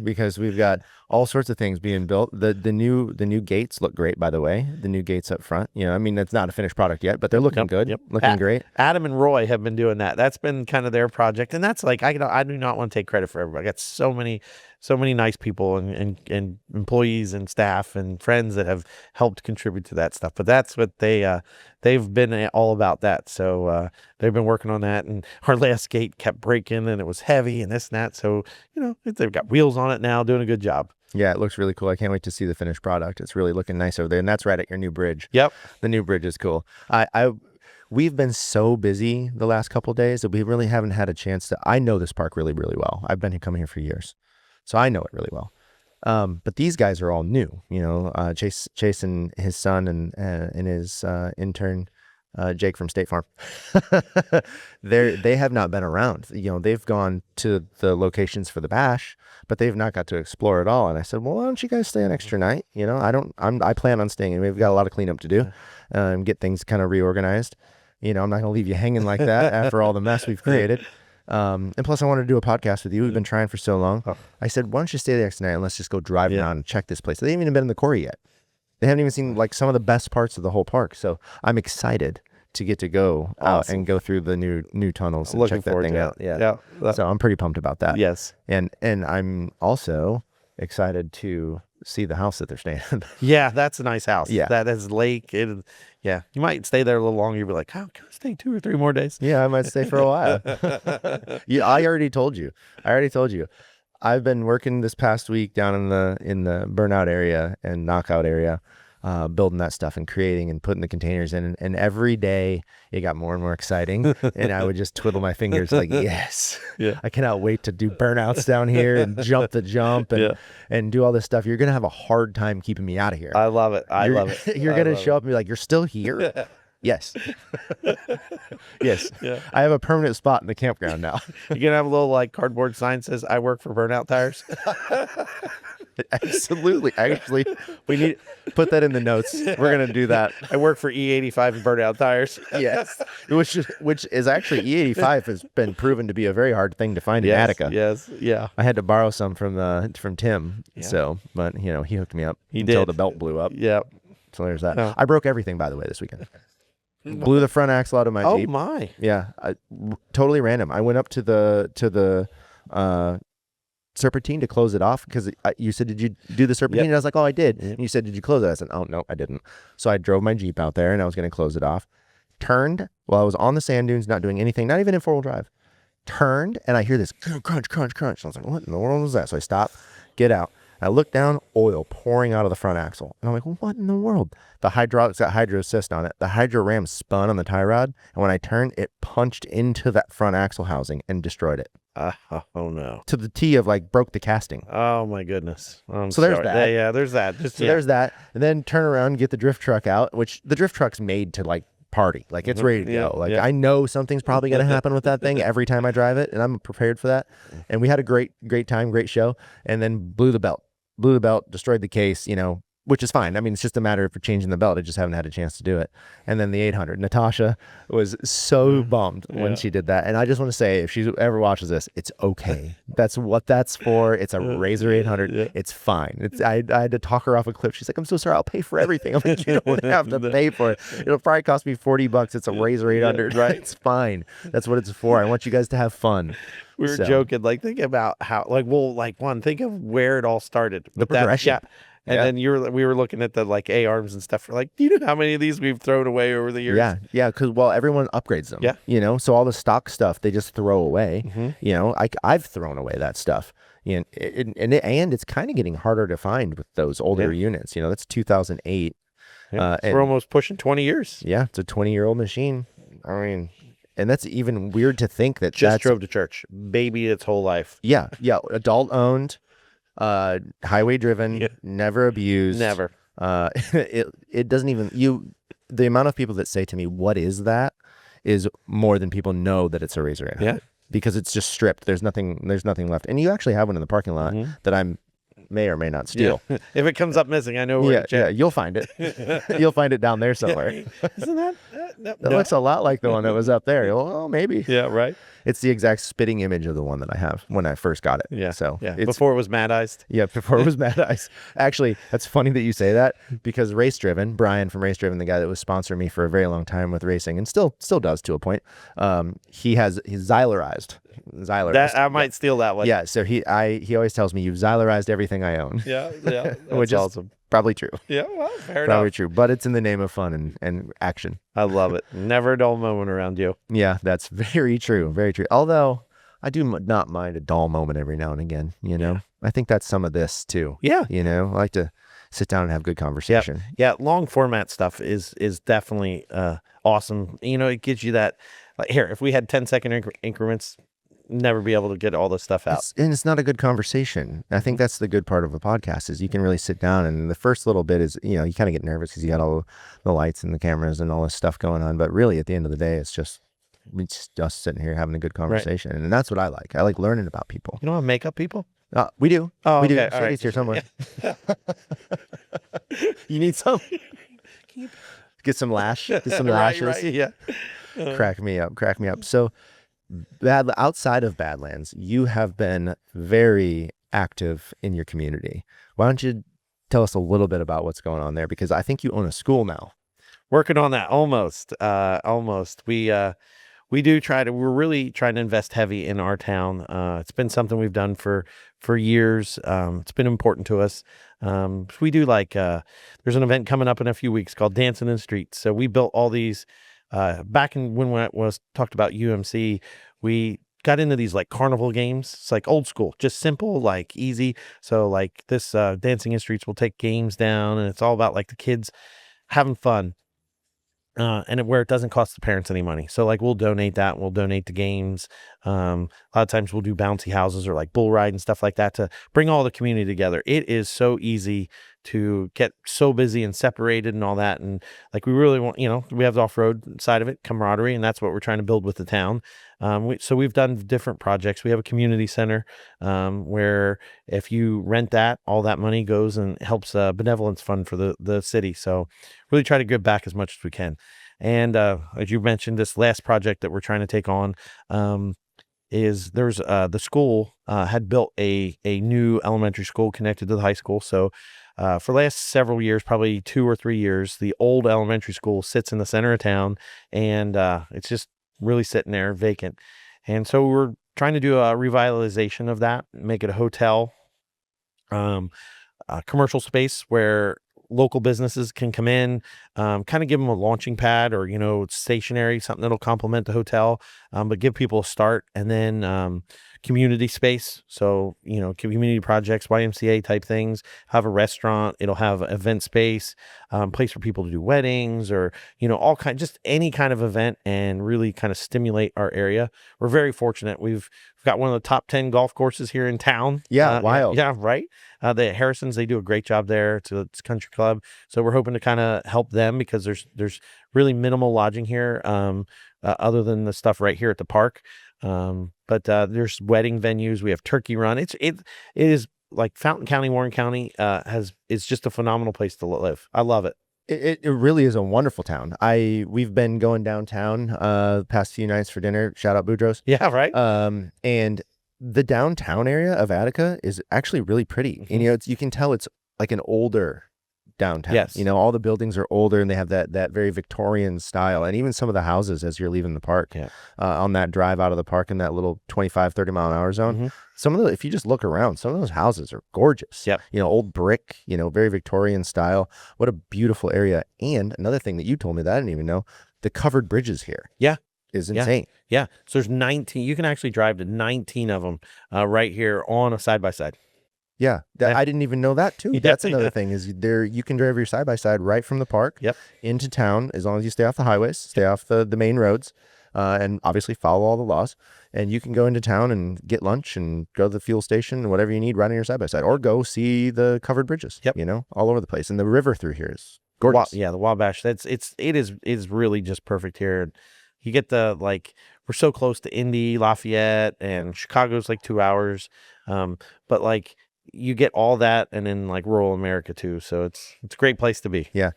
because we've got all sorts of things being built. The new gates look great, by the way. The new gates up front. I mean, it's not a finished product yet, but they're looking good. Yep. Looking great. Adam and Roy have been doing that. That's been kind of their project, and that's like I do not want to take credit for everybody. I got so many nice people and employees and staff and friends that have helped contribute to that stuff. But that's what they've been all about that. So they've been working on that, and our last gate kept breaking, and it was heavy and this and that. So they've got wheels on it now, doing a good job. Yeah, it looks really cool. I can't wait to see the finished product. It's really looking nice over there, and that's right at your new bridge. Yep, the new bridge is cool. We've been so busy the last couple of days that we really haven't had a chance to. I know this park really, really well. I've been coming here for years, so I know it really well. But these guys are all new. Chase and his son and his intern. Jake from State Farm. They have not been around. They've gone to the locations for the bash, but they've not got to explore it all. And I said, well, why don't you guys stay an extra night? I plan on staying, and we've got a lot of cleanup to do, get things kind of reorganized. I'm not going to leave you hanging like that after all the mess we've created. And plus I wanted to do a podcast with you. We've been trying for so long. I said, why don't you stay the next night and let's just go drive around and check this place. They haven't even been in the quarry yet. They haven't even seen like some of the best parts of the whole park. So I'm excited to get to go out and go through the new tunnels and check that thing out. Yeah. So I'm pretty pumped about that. Yes. And I'm also excited to see the house that they're staying in. Yeah, that's a nice house. Yeah. That is lake. You might stay there a little longer. You'll be like, oh, can I stay 2 or 3 more days? Yeah, I might stay for a while. Yeah, I already told you. I've been working this past week down in the burnout area and knockout area, building that stuff and creating and putting the containers in. And every day it got more and more exciting. And I would just twiddle my fingers like, yes, I cannot wait to do burnouts down here and jump the jump and do all this stuff. You're going to have a hard time keeping me out of here. I love it. I love it. You're going to show up and be like, you're still here? Yes. Yes. Yeah. I have a permanent spot in the campground now. You're going to have a little like cardboard sign that says, I work for Burnout Tires. Absolutely. Actually, we need put that in the notes. We're going to do that. I work for E85 and Burnout Tires. Yes. Which is actually E85 has been proven to be a very hard thing to find in Attica. Yes. Yeah. I had to borrow some from Tim. Yeah. So, but he hooked me up He until did. the belt blew up. Yeah. So there's that. Oh. I broke everything, by the way, this weekend. Blew the front axle out of my Jeep. Oh my. Yeah, totally random. I went up to the serpentine to close it off because you said, did you do the serpentine? Yep. And I was like, oh, I did. Yep. And you said, did you close it? I said, oh, no, I didn't. So I drove my Jeep out there and I was going to close it off. Turned while I was on the sand dunes, not doing anything, not even in 4-wheel drive. Turned and I hear this crunch, crunch, crunch. I was like, what in the world was that? So I stop, get out. I look down, oil pouring out of the front axle. And I'm like, what in the world? The hydraulics got hydro assist on it. The hydro ram spun on the tie rod. And when I turned, it punched into that front axle housing and destroyed it. Oh no. To the T of like broke the casting. Oh my goodness. I'm So there's sorry. that. Yeah, there's that. Just, So there's that. And then turn around, get the drift truck out, which the drift truck's made to like party. Like it's ready to go. Like I know something's probably going to happen with that thing every time I drive it, and I'm prepared for that. And we had a great time, great show, and then blew the belt, destroyed the case, which is fine. I mean, it's just a matter of changing the belt. I just haven't had a chance to do it. And then the 800. Natasha was so bummed when she did that. And I just want to say, if she ever watches this, it's okay. That's what that's for. It's a Razor 800. Yeah. It's fine. I had to talk her off a cliff. She's like, I'm so sorry. I'll pay for everything. I'm like, you don't have to pay for it. It'll probably cost me $40. It's a Razor 800. Yeah, right? It's fine. That's what it's for. I want you guys to have fun. We were joking, like, think about how, think of where it all started. The progression. And then we were looking at the like A-arms and stuff. We're like, do you know how many of these we've thrown away over the years? Yeah, because everyone upgrades them. Yeah, so all the stock stuff they just throw away. Mm-hmm. I've thrown away that stuff. And it's kind of getting harder to find with those older units. That's 2008. Yeah, we're almost pushing 20 years. Yeah, it's a 20-year-old machine. I mean, and that's even weird to think that just drove to church, baby, its whole life. Yeah, adult owned. Highway driven, never abused, never. It doesn't even the amount of people that say to me, what is that, is more than people know that it's a Razor 800. Yeah, because it's just stripped. There's nothing left. And you actually have one in the parking lot that I'm may or may not steal. Yeah. If it comes up missing, I know where to check. Yeah, you'll find it. You'll find it down there somewhere. Isn't that that looks a lot like the one that was up there. Well, maybe. Yeah, right. It's the exact spitting image of the one that I have when I first got it. Yeah. So before it was Mad Eyes. Yeah, before it was Mad Eyes. Actually, that's funny that you say that, because Race Driven, Brian from Race Driven, the guy that was sponsoring me for a very long time with racing and still does to a point. He's Xylerized. I might steal that one. Yeah. So he always tells me, you've Xylerized everything I own. Yeah. That's which is awesome. Probably true. Yeah, well, fair enough. Probably true, but it's in the name of fun and action. I love it. Never a dull moment around you. Yeah, that's very true. Very true. Although I do not mind a dull moment every now and again. I think that's some of this too. Yeah. I like to sit down and have good conversation. Yeah. Long format stuff is definitely awesome. It gives you that. Like, here, if we had 10-second increments, never be able to get all this stuff out. It's not a good conversation. I think that's the good part of a podcast, is you can really sit down, and the first little bit is, you kind of get nervous because you got all the lights and the cameras and all this stuff going on. But really, at the end of the day, it's just sitting here having a good conversation. Right. And that's what I like. I like learning about people. You don't have makeup people? We do. Oh, we okay. do. Shady's here somewhere. Yeah. You need some? Get some lashes. Right, yeah. Crack me up. So, outside of Badlands, you have been very active in your community. Why don't you tell us a little bit about what's going on there? Because I think you own a school now. Working on that. Almost. We do we're really trying to invest heavy in our town. It's been something we've done for years. It's been important to us. We do there's an event coming up in a few weeks called Dancing in the Streets. So we built all these, back in when it was talked about UMC, we got into these carnival games. It's old school, just simple, easy. So this Dancing in the Streets will take games down, and it's all about the kids having fun. And where it doesn't cost the parents any money. So we'll donate that. We'll donate the games. A lot of times we'll do bouncy houses or bull ride and stuff like that to bring all the community together. It is so easy to get so busy and separated and all that. And we really want, we have the off-road side of it, camaraderie, and that's what we're trying to build with the town. So we've done different projects. We have a community center where if you rent that, all that money goes and helps a benevolence fund for the city. So really try to give back as much as we can. And as you mentioned, this last project that we're trying to take on is there's the school had built a new elementary school connected to the high school. So for the last several years, probably 2 or 3 years, the old elementary school sits in the center of town, and it's just really sitting there vacant. And so we're trying to do a revitalization of that, make it a hotel, a commercial space where local businesses can come in, kind of give them a launching pad or, stationary, something that'll complement the hotel, but give people a start, and then community space. So, community projects, YMCA type things, have a restaurant. It'll have event space, place for people to do weddings or, all just any kind of event and really kind of stimulate our area. We're very fortunate. We've got one of the top 10 golf courses here in town. Yeah, wild. Yeah, right. The Harrisons, they do a great job there. It's a country club. So we're hoping to kind of help them because there's really minimal lodging here, other than the stuff right here at the park. But there's wedding venues. We have Turkey Run. It is like Fountain County, Warren County it's just a phenomenal place to live. I love it. It really is a wonderful town. We've been going downtown past few nights for dinner. Shout out Boudreaux's. Yeah, right. And the downtown area of Attica is actually really pretty. Mhm. And you can tell it's like an older downtown. Yes. All the buildings are older and they have that very Victorian style. And even some of the houses as you're leaving the park, on that drive out of the park in that little 25, 30 mile an hour zone. Mhm. Some of if you just look around, some of those houses are gorgeous. Yep. Old brick, very Victorian style. What a beautiful area. And another thing that you told me that I didn't even know, the covered bridges here. Yeah. Is insane. Yeah. So there's 19. You can actually drive to 19 of them right here on a side-by-side. Yeah. I didn't even know that too. Yeah, That's another thing is you can drive your side-by-side right from the park into town as long as you stay off the highways, stay off the main roads, and obviously follow all the laws. And you can go into town and get lunch and go to the fuel station and whatever you need right on your side-by-side, or go see the covered bridges, all over the place. And the river through here is gorgeous. The Wabash. It is really just perfect here. You get we're so close to Indy, Lafayette, and Chicago's like 2 hours. But you get all that and in rural America too. So it's a great place to be. Yeah.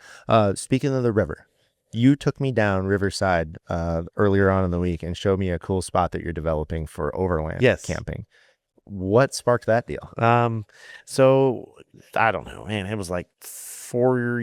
Speaking of the river, you took me down Riverside earlier on in the week and showed me a cool spot that you're developing for overland camping. What sparked that deal? So I don't know, man. It was 5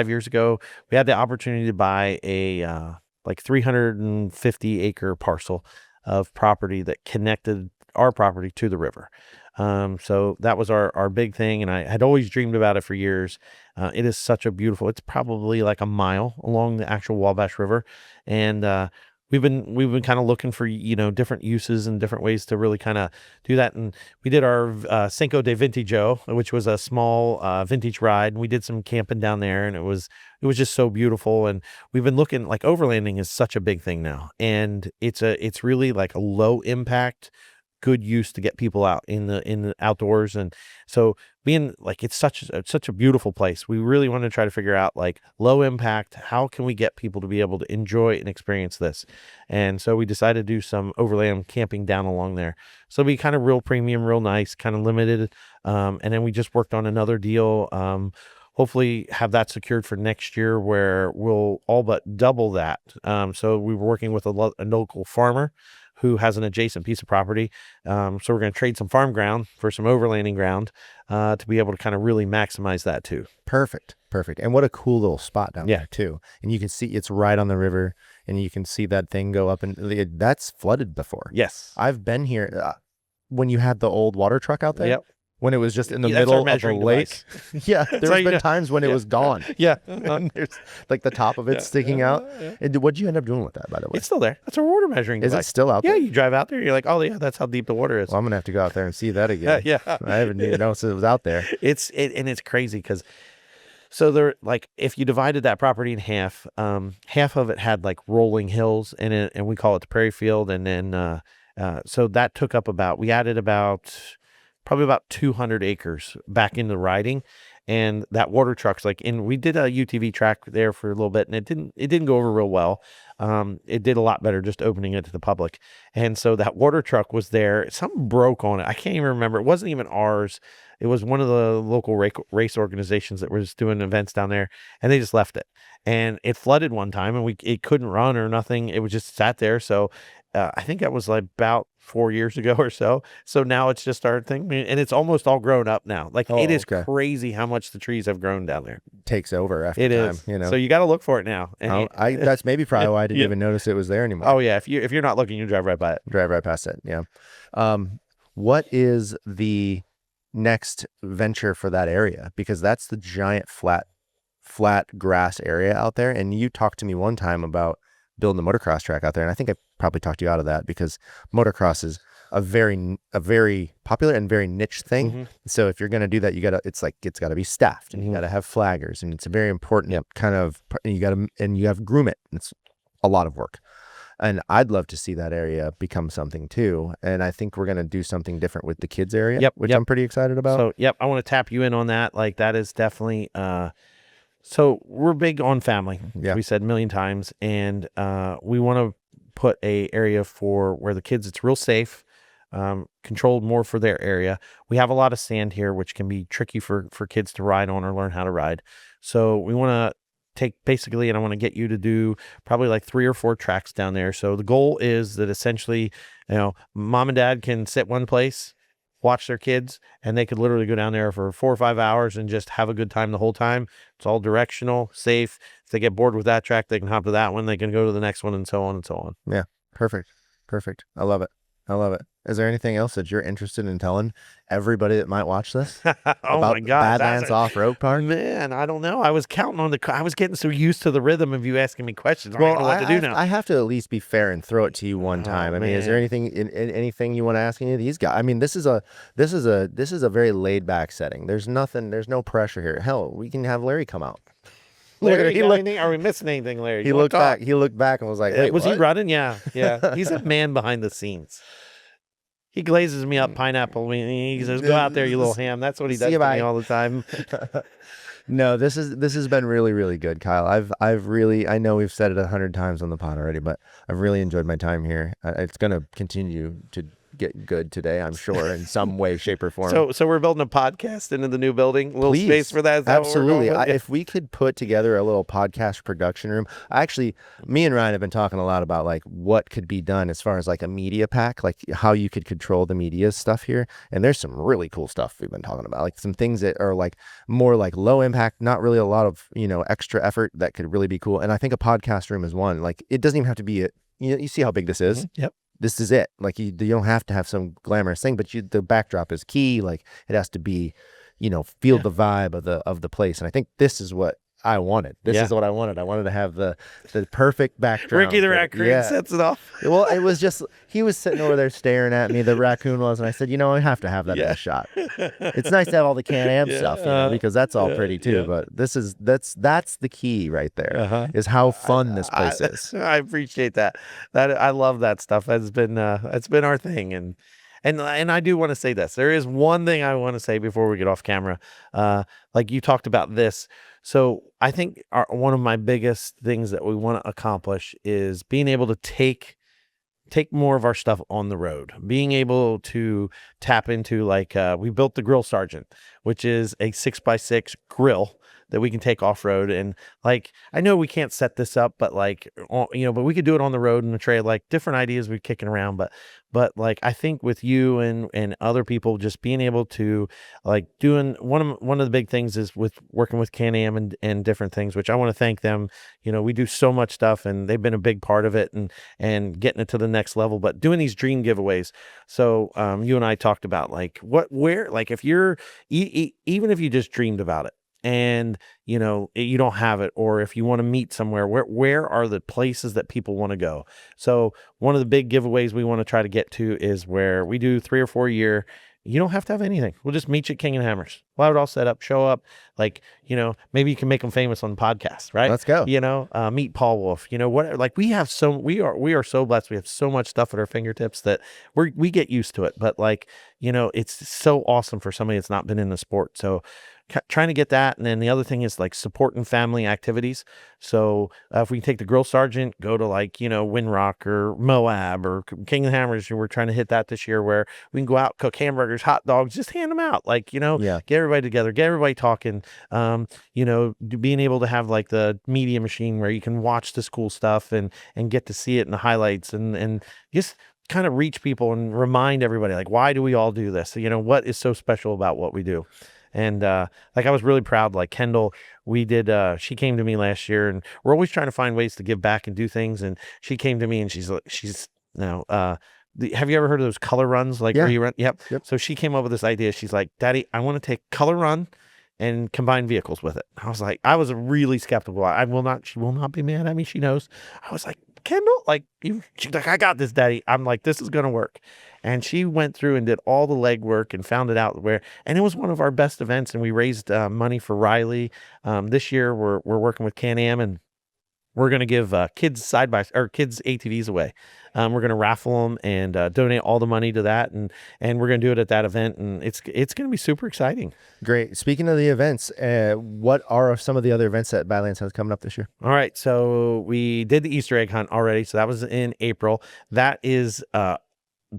years ago. We had the opportunity to buy a 350 acre parcel of property that connected our property to the river. So that was our big thing. And I had always dreamed about it for years. It is such a beautiful, it's probably a mile along the actual Wabash River. And, we've been kind of looking for, different uses and different ways to really kind of do that. And we did our Cinco de Vintaggio, which was a small vintage ride. And we did some camping down there and it was just so beautiful. And we've been looking, overlanding is such a big thing now. And it's really a low impact, good use to get people out in the outdoors. And so being it's such a beautiful place, we really want to try to figure out low impact, how can we get people to be able to enjoy and experience this. And so we decided to do some overland camping down along there, so it'll be kind of real premium, real nice, kind of limited. And then we just worked on another deal, hopefully have that secured for next year where we'll all but double that. So we were working with a local farmer who has an adjacent piece of property. So we're going to trade some farm ground for some overlanding ground to be able to kind of really maximize that too. Perfect. And what a cool little spot down there too. And you can see it's right on the river and you can see that thing go up and that's flooded before. Yes. I've been here when you had the old water truck out there. Yep. When it was just in the middle of the lake. Yeah, there's been times when it was gone. Yeah. And there's the top of it sticking out. And what'd you end up doing with that, by the way? It's still there. That's our water measuring device. Is it still out there? Yeah, you drive out there, you're oh yeah, that's how deep the water is. Well, I'm going to have to go out there and see that again. Yeah. I haven't even noticed it was out there. And it's crazy because so there, if you divided that property in half, half of it had rolling hills in it, and we call it the prairie field. And then, so that took up we added probably about 200 acres back into riding. And that water truck's we did a UTV track there for a little bit and it didn't go over real well. It did a lot better just opening it to the public. And so that water truck was there. Something broke on it. I can't even remember. It wasn't even ours. It was one of the local race organizations that was doing events down there, and they just left it. And it flooded one time and it couldn't run or nothing. It was just sat there. So I think that was about 4 years ago or so. So now it's just our thing, and it's almost all grown up now. It is crazy how much the trees have grown down there. Takes over after it time. Is. So you got to look for it now. And that's maybe probably why I didn't even notice it was there anymore. Oh yeah, if you're not looking, you drive right by it. Drive right past it. Yeah. What is the next venture for that area? Because that's the giant flat grass area out there. And you talked to me one time about building a motocross track out there, and I think I probably talked you out of that because motocross is a very popular and very niche thing. Mm-hmm. So if you're going to do that, it's got to be staffed, and you got to have flaggers, and it's a very important kind of, and you have to groom it. It's a lot of work. And I'd love to see that area become something too. And I think we're going to do something different with the kids area, which I'm pretty excited about. So, I want to tap you in on that. Like, that is definitely, so we're big on family. Yeah. We said a million times. And we want to put a area for where the kids, it's real safe, controlled more for their area. We have a lot of sand here, which can be tricky for kids to ride on or learn how to ride. So we want to take basically, and I want to get you to do probably like 3 or 4 tracks down there. So the goal is that essentially, mom and dad can sit one place, watch their kids, and they could literally go down there for 4 or 5 hours and just have a good time the whole time. It's all directional, safe. If they get bored with that track, they can hop to that one. They can go to the next one, and so on and so on. Yeah. Perfect. I love it. Is there anything else that you're interested in telling everybody that might watch this about my God, Badlands Off Road Park? Man, I don't know. I was counting on I was getting so used to the rhythm of you asking me questions. I Well, don't know what to do now. I have to at least be fair and throw it to you one time. I mean, is there anything you want to ask any of these guys? I mean, this is a very laid back setting. There's no pressure here. Hell, we can have Larry come out. Larry, are we missing anything, Larry? He looked back and was like, wait, was what? he running? Yeah. He's a man behind the scenes. He glazes me up pineapple. He says, "Go out there, you little ham." That's what he does to me all the time. No, this has been really, really good, Kyle. I know we've said it 100 times on the pod already, but I've really enjoyed my time here. It's going to continue to get good today, I'm sure, in some way, shape, or form. So we're building a podcast into the new building. A little space for that. Is that absolutely. what we're going with? If we could put together a little podcast production room, me and Ryan have been talking a lot about like what could be done as far as like a media pack, like how you could control the media stuff here. And there's some really cool stuff we've been talking about, like some things that are like more like low impact, not really a lot of extra effort that could really be cool. And I think a podcast room is one. Like it doesn't even have to be you see how big this is. Mm-hmm. Yep. This is it. Like you don't have to have some glamorous thing, but the backdrop is key. Like it has to be, feel the vibe of the place. And I think this is what I wanted. This is what I wanted. I wanted to have the perfect backdrop. Ricky the raccoon sets it off. Well, it was just, he was sitting over there staring at me, the raccoon was, and I said, I have to have that in a shot. It's nice to have all the Can-Am stuff, because that's all pretty too, but that's the key right there, is how fun this place is. I appreciate that. I love that stuff. It's been our thing. And I do want to say this. There is one thing I want to say before we get off camera. Like you talked about this. So I think one of my biggest things that we want to accomplish is being able to take more of our stuff on the road, being able to tap into we built the Grill Sergeant, which is a 6x6 grill that we can take off road. And like, I know we can't set this up, but but we could do it on the road in the trail, like different ideas we're kicking around. But like, I think with you and other people, just being able to doing one of the big things is with working with Can-Am and different things, which I want to thank them. We do so much stuff and they've been a big part of it and getting it to the next level, but doing these dream giveaways. So, you and I talked about if you're, even if you just dreamed about it, and you don't have it, or if you want to meet somewhere, where are the places that people want to go? So one of the big giveaways we want to try to get to is where we do 3 or 4 a year. You don't have to have anything. We'll just meet you at King and Hammers. We'll have it all set up, show up. Maybe you can make them famous on the podcast, right? Let's go. Meet Paul Wolf. We are so blessed. We have so much stuff at our fingertips that we get used to it. But it's so awesome for somebody that's not been in the sport. So trying to get that. And then the other thing is supporting family activities. So if we can take the Grill Sergeant, go to Windrock or Moab or King of the Hammers, we're trying to hit that this year, where we can go out, cook hamburgers, hot dogs, just hand them out. Get everybody together, get everybody talking, being able to have the media machine where you can watch this cool stuff and get to see it in the highlights and just kind of reach people and remind everybody, why do we all do this? So, what is so special about what we do? And I was really proud, Kendall, we did, she came to me last year, and we're always trying to find ways to give back and do things. And she came to me and she's have you ever heard of those color runs? Where you run? Yep. So she came up with this idea. She's like, Daddy, I want to take color run and combine vehicles with it. I was really skeptical. She will not be mad at me. She knows. I was like, Kendall, like she's like, I got this, Daddy. I'm like, this is gonna work. And she went through and did all the legwork and found it out and it was one of our best events. And we raised money for Riley. This year we're working with Can-Am, and we're going to give kids kids ATVs away. We're going to raffle them and donate all the money to that, and we're going to do it at that event, and it's going to be super exciting. Great. Speaking of the events, what are some of the other events that Badlands has coming up this year? All right, so we did the Easter egg hunt already, so that was in April. That is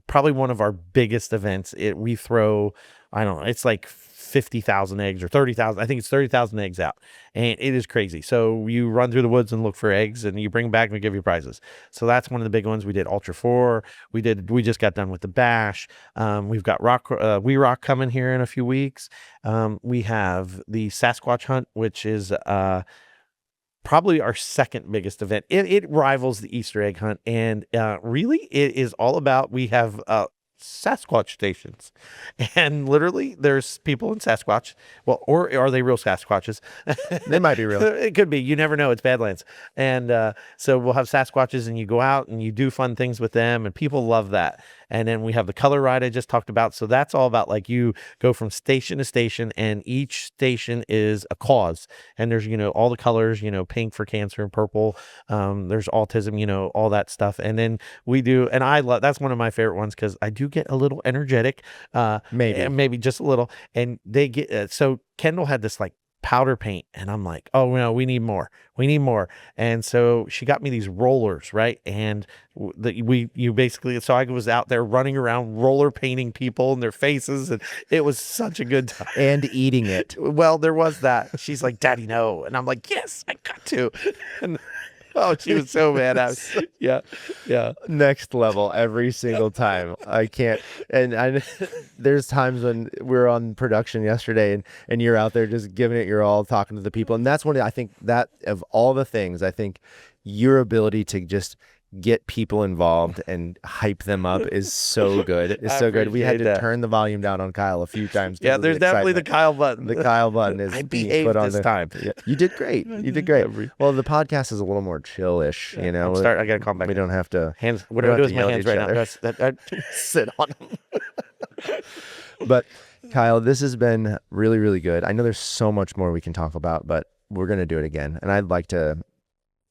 probably one of our biggest events. We throw, I don't know, it's like 50,000 eggs or 30,000. I think it's 30,000 eggs out, and it is crazy. So you run through the woods and look for eggs, and you bring them back and we give you prizes. So that's one of the big ones. We did Ultra 4. We just got done with the Bash. We've got We Rock coming here in a few weeks. We have the Sasquatch Hunt, which is probably our second biggest event. It rivals the Easter egg hunt, and really it is all about, we have Sasquatch stations, and literally there's people in Sasquatch. Well, or are they real Sasquatches? They might be real. It could be. You never know. It's Badlands. And so we'll have Sasquatches, and you go out and you do fun things with them, and people love that. And then we have the color ride I just talked about. So that's all about, like, you go from station to station, and each station is a cause. And there's, all the colors, pink for cancer and purple. There's autism, all that stuff. And then we do, and I love, that's one of my favorite ones, because I do get a little energetic, maybe just a little. And they get, so Kendall had this like powder paint, and I'm like, oh no, we need more. And so she got me these rollers, right? And so I was out there running around roller painting people and their faces, and it was such a good time. And eating it. Well, there was that. She's like, Daddy, no. And I'm like, yes, I got to. And oh, she was so mad at us. Yeah. Next level every single time. I can't. And there's times when we're on production yesterday, and you're out there just giving it your all, talking to the people. And that's I think that of all the things, I think your ability to just get people involved and hype them up is so good. It's so good. We had to turn the volume down on Kyle a few times. Yeah, there's definitely the Kyle button. The Kyle button is I behaved this time. Yeah, you did great. You did great. Well, the podcast is a little more chill-ish, I gotta calm back. We don't have to hands. What do I do with my hands right now? Sit on them. But Kyle, this has been really, really good. I know there's so much more we can talk about, but we're gonna do it again, and I'd like to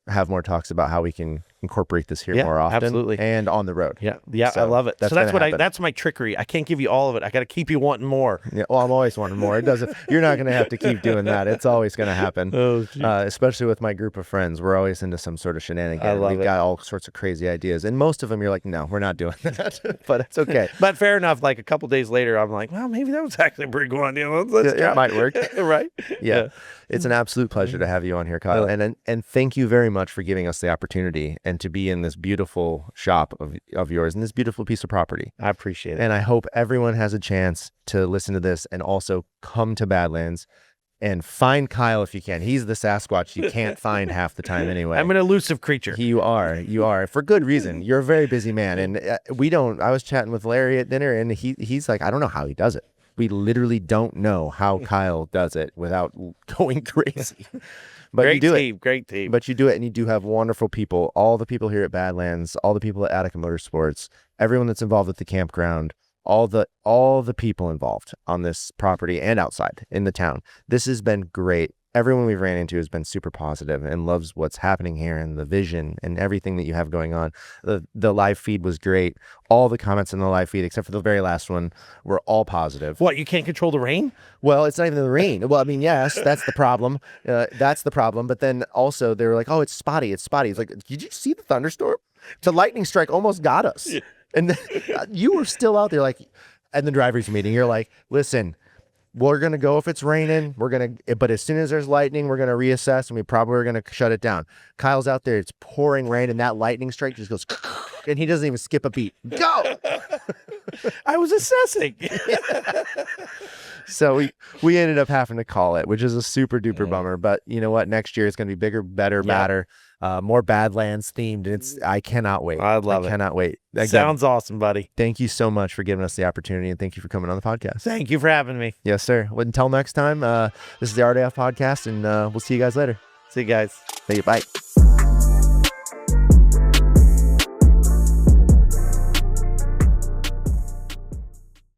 have more talks about how we can incorporate this here more often, absolutely, and on the road. Yeah, so I love it. So that's my trickery. I can't give you all of it. I got to keep you wanting more. Yeah, well, I'm always wanting more. It doesn't. You're not going to have to keep doing that. It's always going to happen. Especially with my group of friends, we're always into some sort of shenanigans. We've got all sorts of crazy ideas, and most of them you're like, no, we're not doing that. But it's okay. But fair enough. Like a couple days later, I'm like, well, maybe that was actually a pretty good one. It might work, right? Yeah. It's an absolute pleasure to have you on here, Kyle, and thank you very much for giving us the opportunity and to be in this beautiful shop of yours and this beautiful piece of property. I appreciate it. And I hope everyone has a chance to listen to this and also come to Badlands and find Kyle if you can. He's the Sasquatch you can't find half the time anyway. I'm an elusive creature. You are for good reason. You're a very busy man, and I was chatting with Larry at dinner, and he's like, I don't know how he does it. We literally don't know how Kyle does it without going crazy. But great you do team, it. Great team. But you do it, and you do have wonderful people. All the people here at Badlands, all the people at Attica Motorsports, everyone that's involved with the campground, all the people involved on this property and outside in the town. This has been great. Everyone we've ran into has been super positive and loves what's happening here and the vision and everything that you have going on. The live feed was great. All the comments in the live feed, except for the very last one, were all positive. What, you can't control the rain? Well, it's not even the rain. Well, I mean, yes, that's the problem. That's the problem. But then also they were like, oh, it's spotty. It's spotty. It's like, did you see the thunderstorm? The lightning strike almost got us. Yeah. And then, you were still out there like, at the driver's meeting, you're like, listen, we're going to go if it's raining. But as soon as there's lightning, we're going to reassess, and we probably are going to shut it down. Kyle's out there. It's pouring rain, and that lightning strike just goes, and he doesn't even skip a beat. Go! I was assessing. So we ended up having to call it, which is a super duper bummer. But you know what? Next year it's going to be bigger, better, badder, more Badlands themed. I cannot wait. I love it. Cannot wait. Again, sounds awesome, buddy. Thank you so much for giving us the opportunity, and thank you for coming on the podcast. Thank you for having me. Yes, sir. Well, until next time, this is the RDF podcast, and we'll see you guys later. See you guys. Thank you. Bye.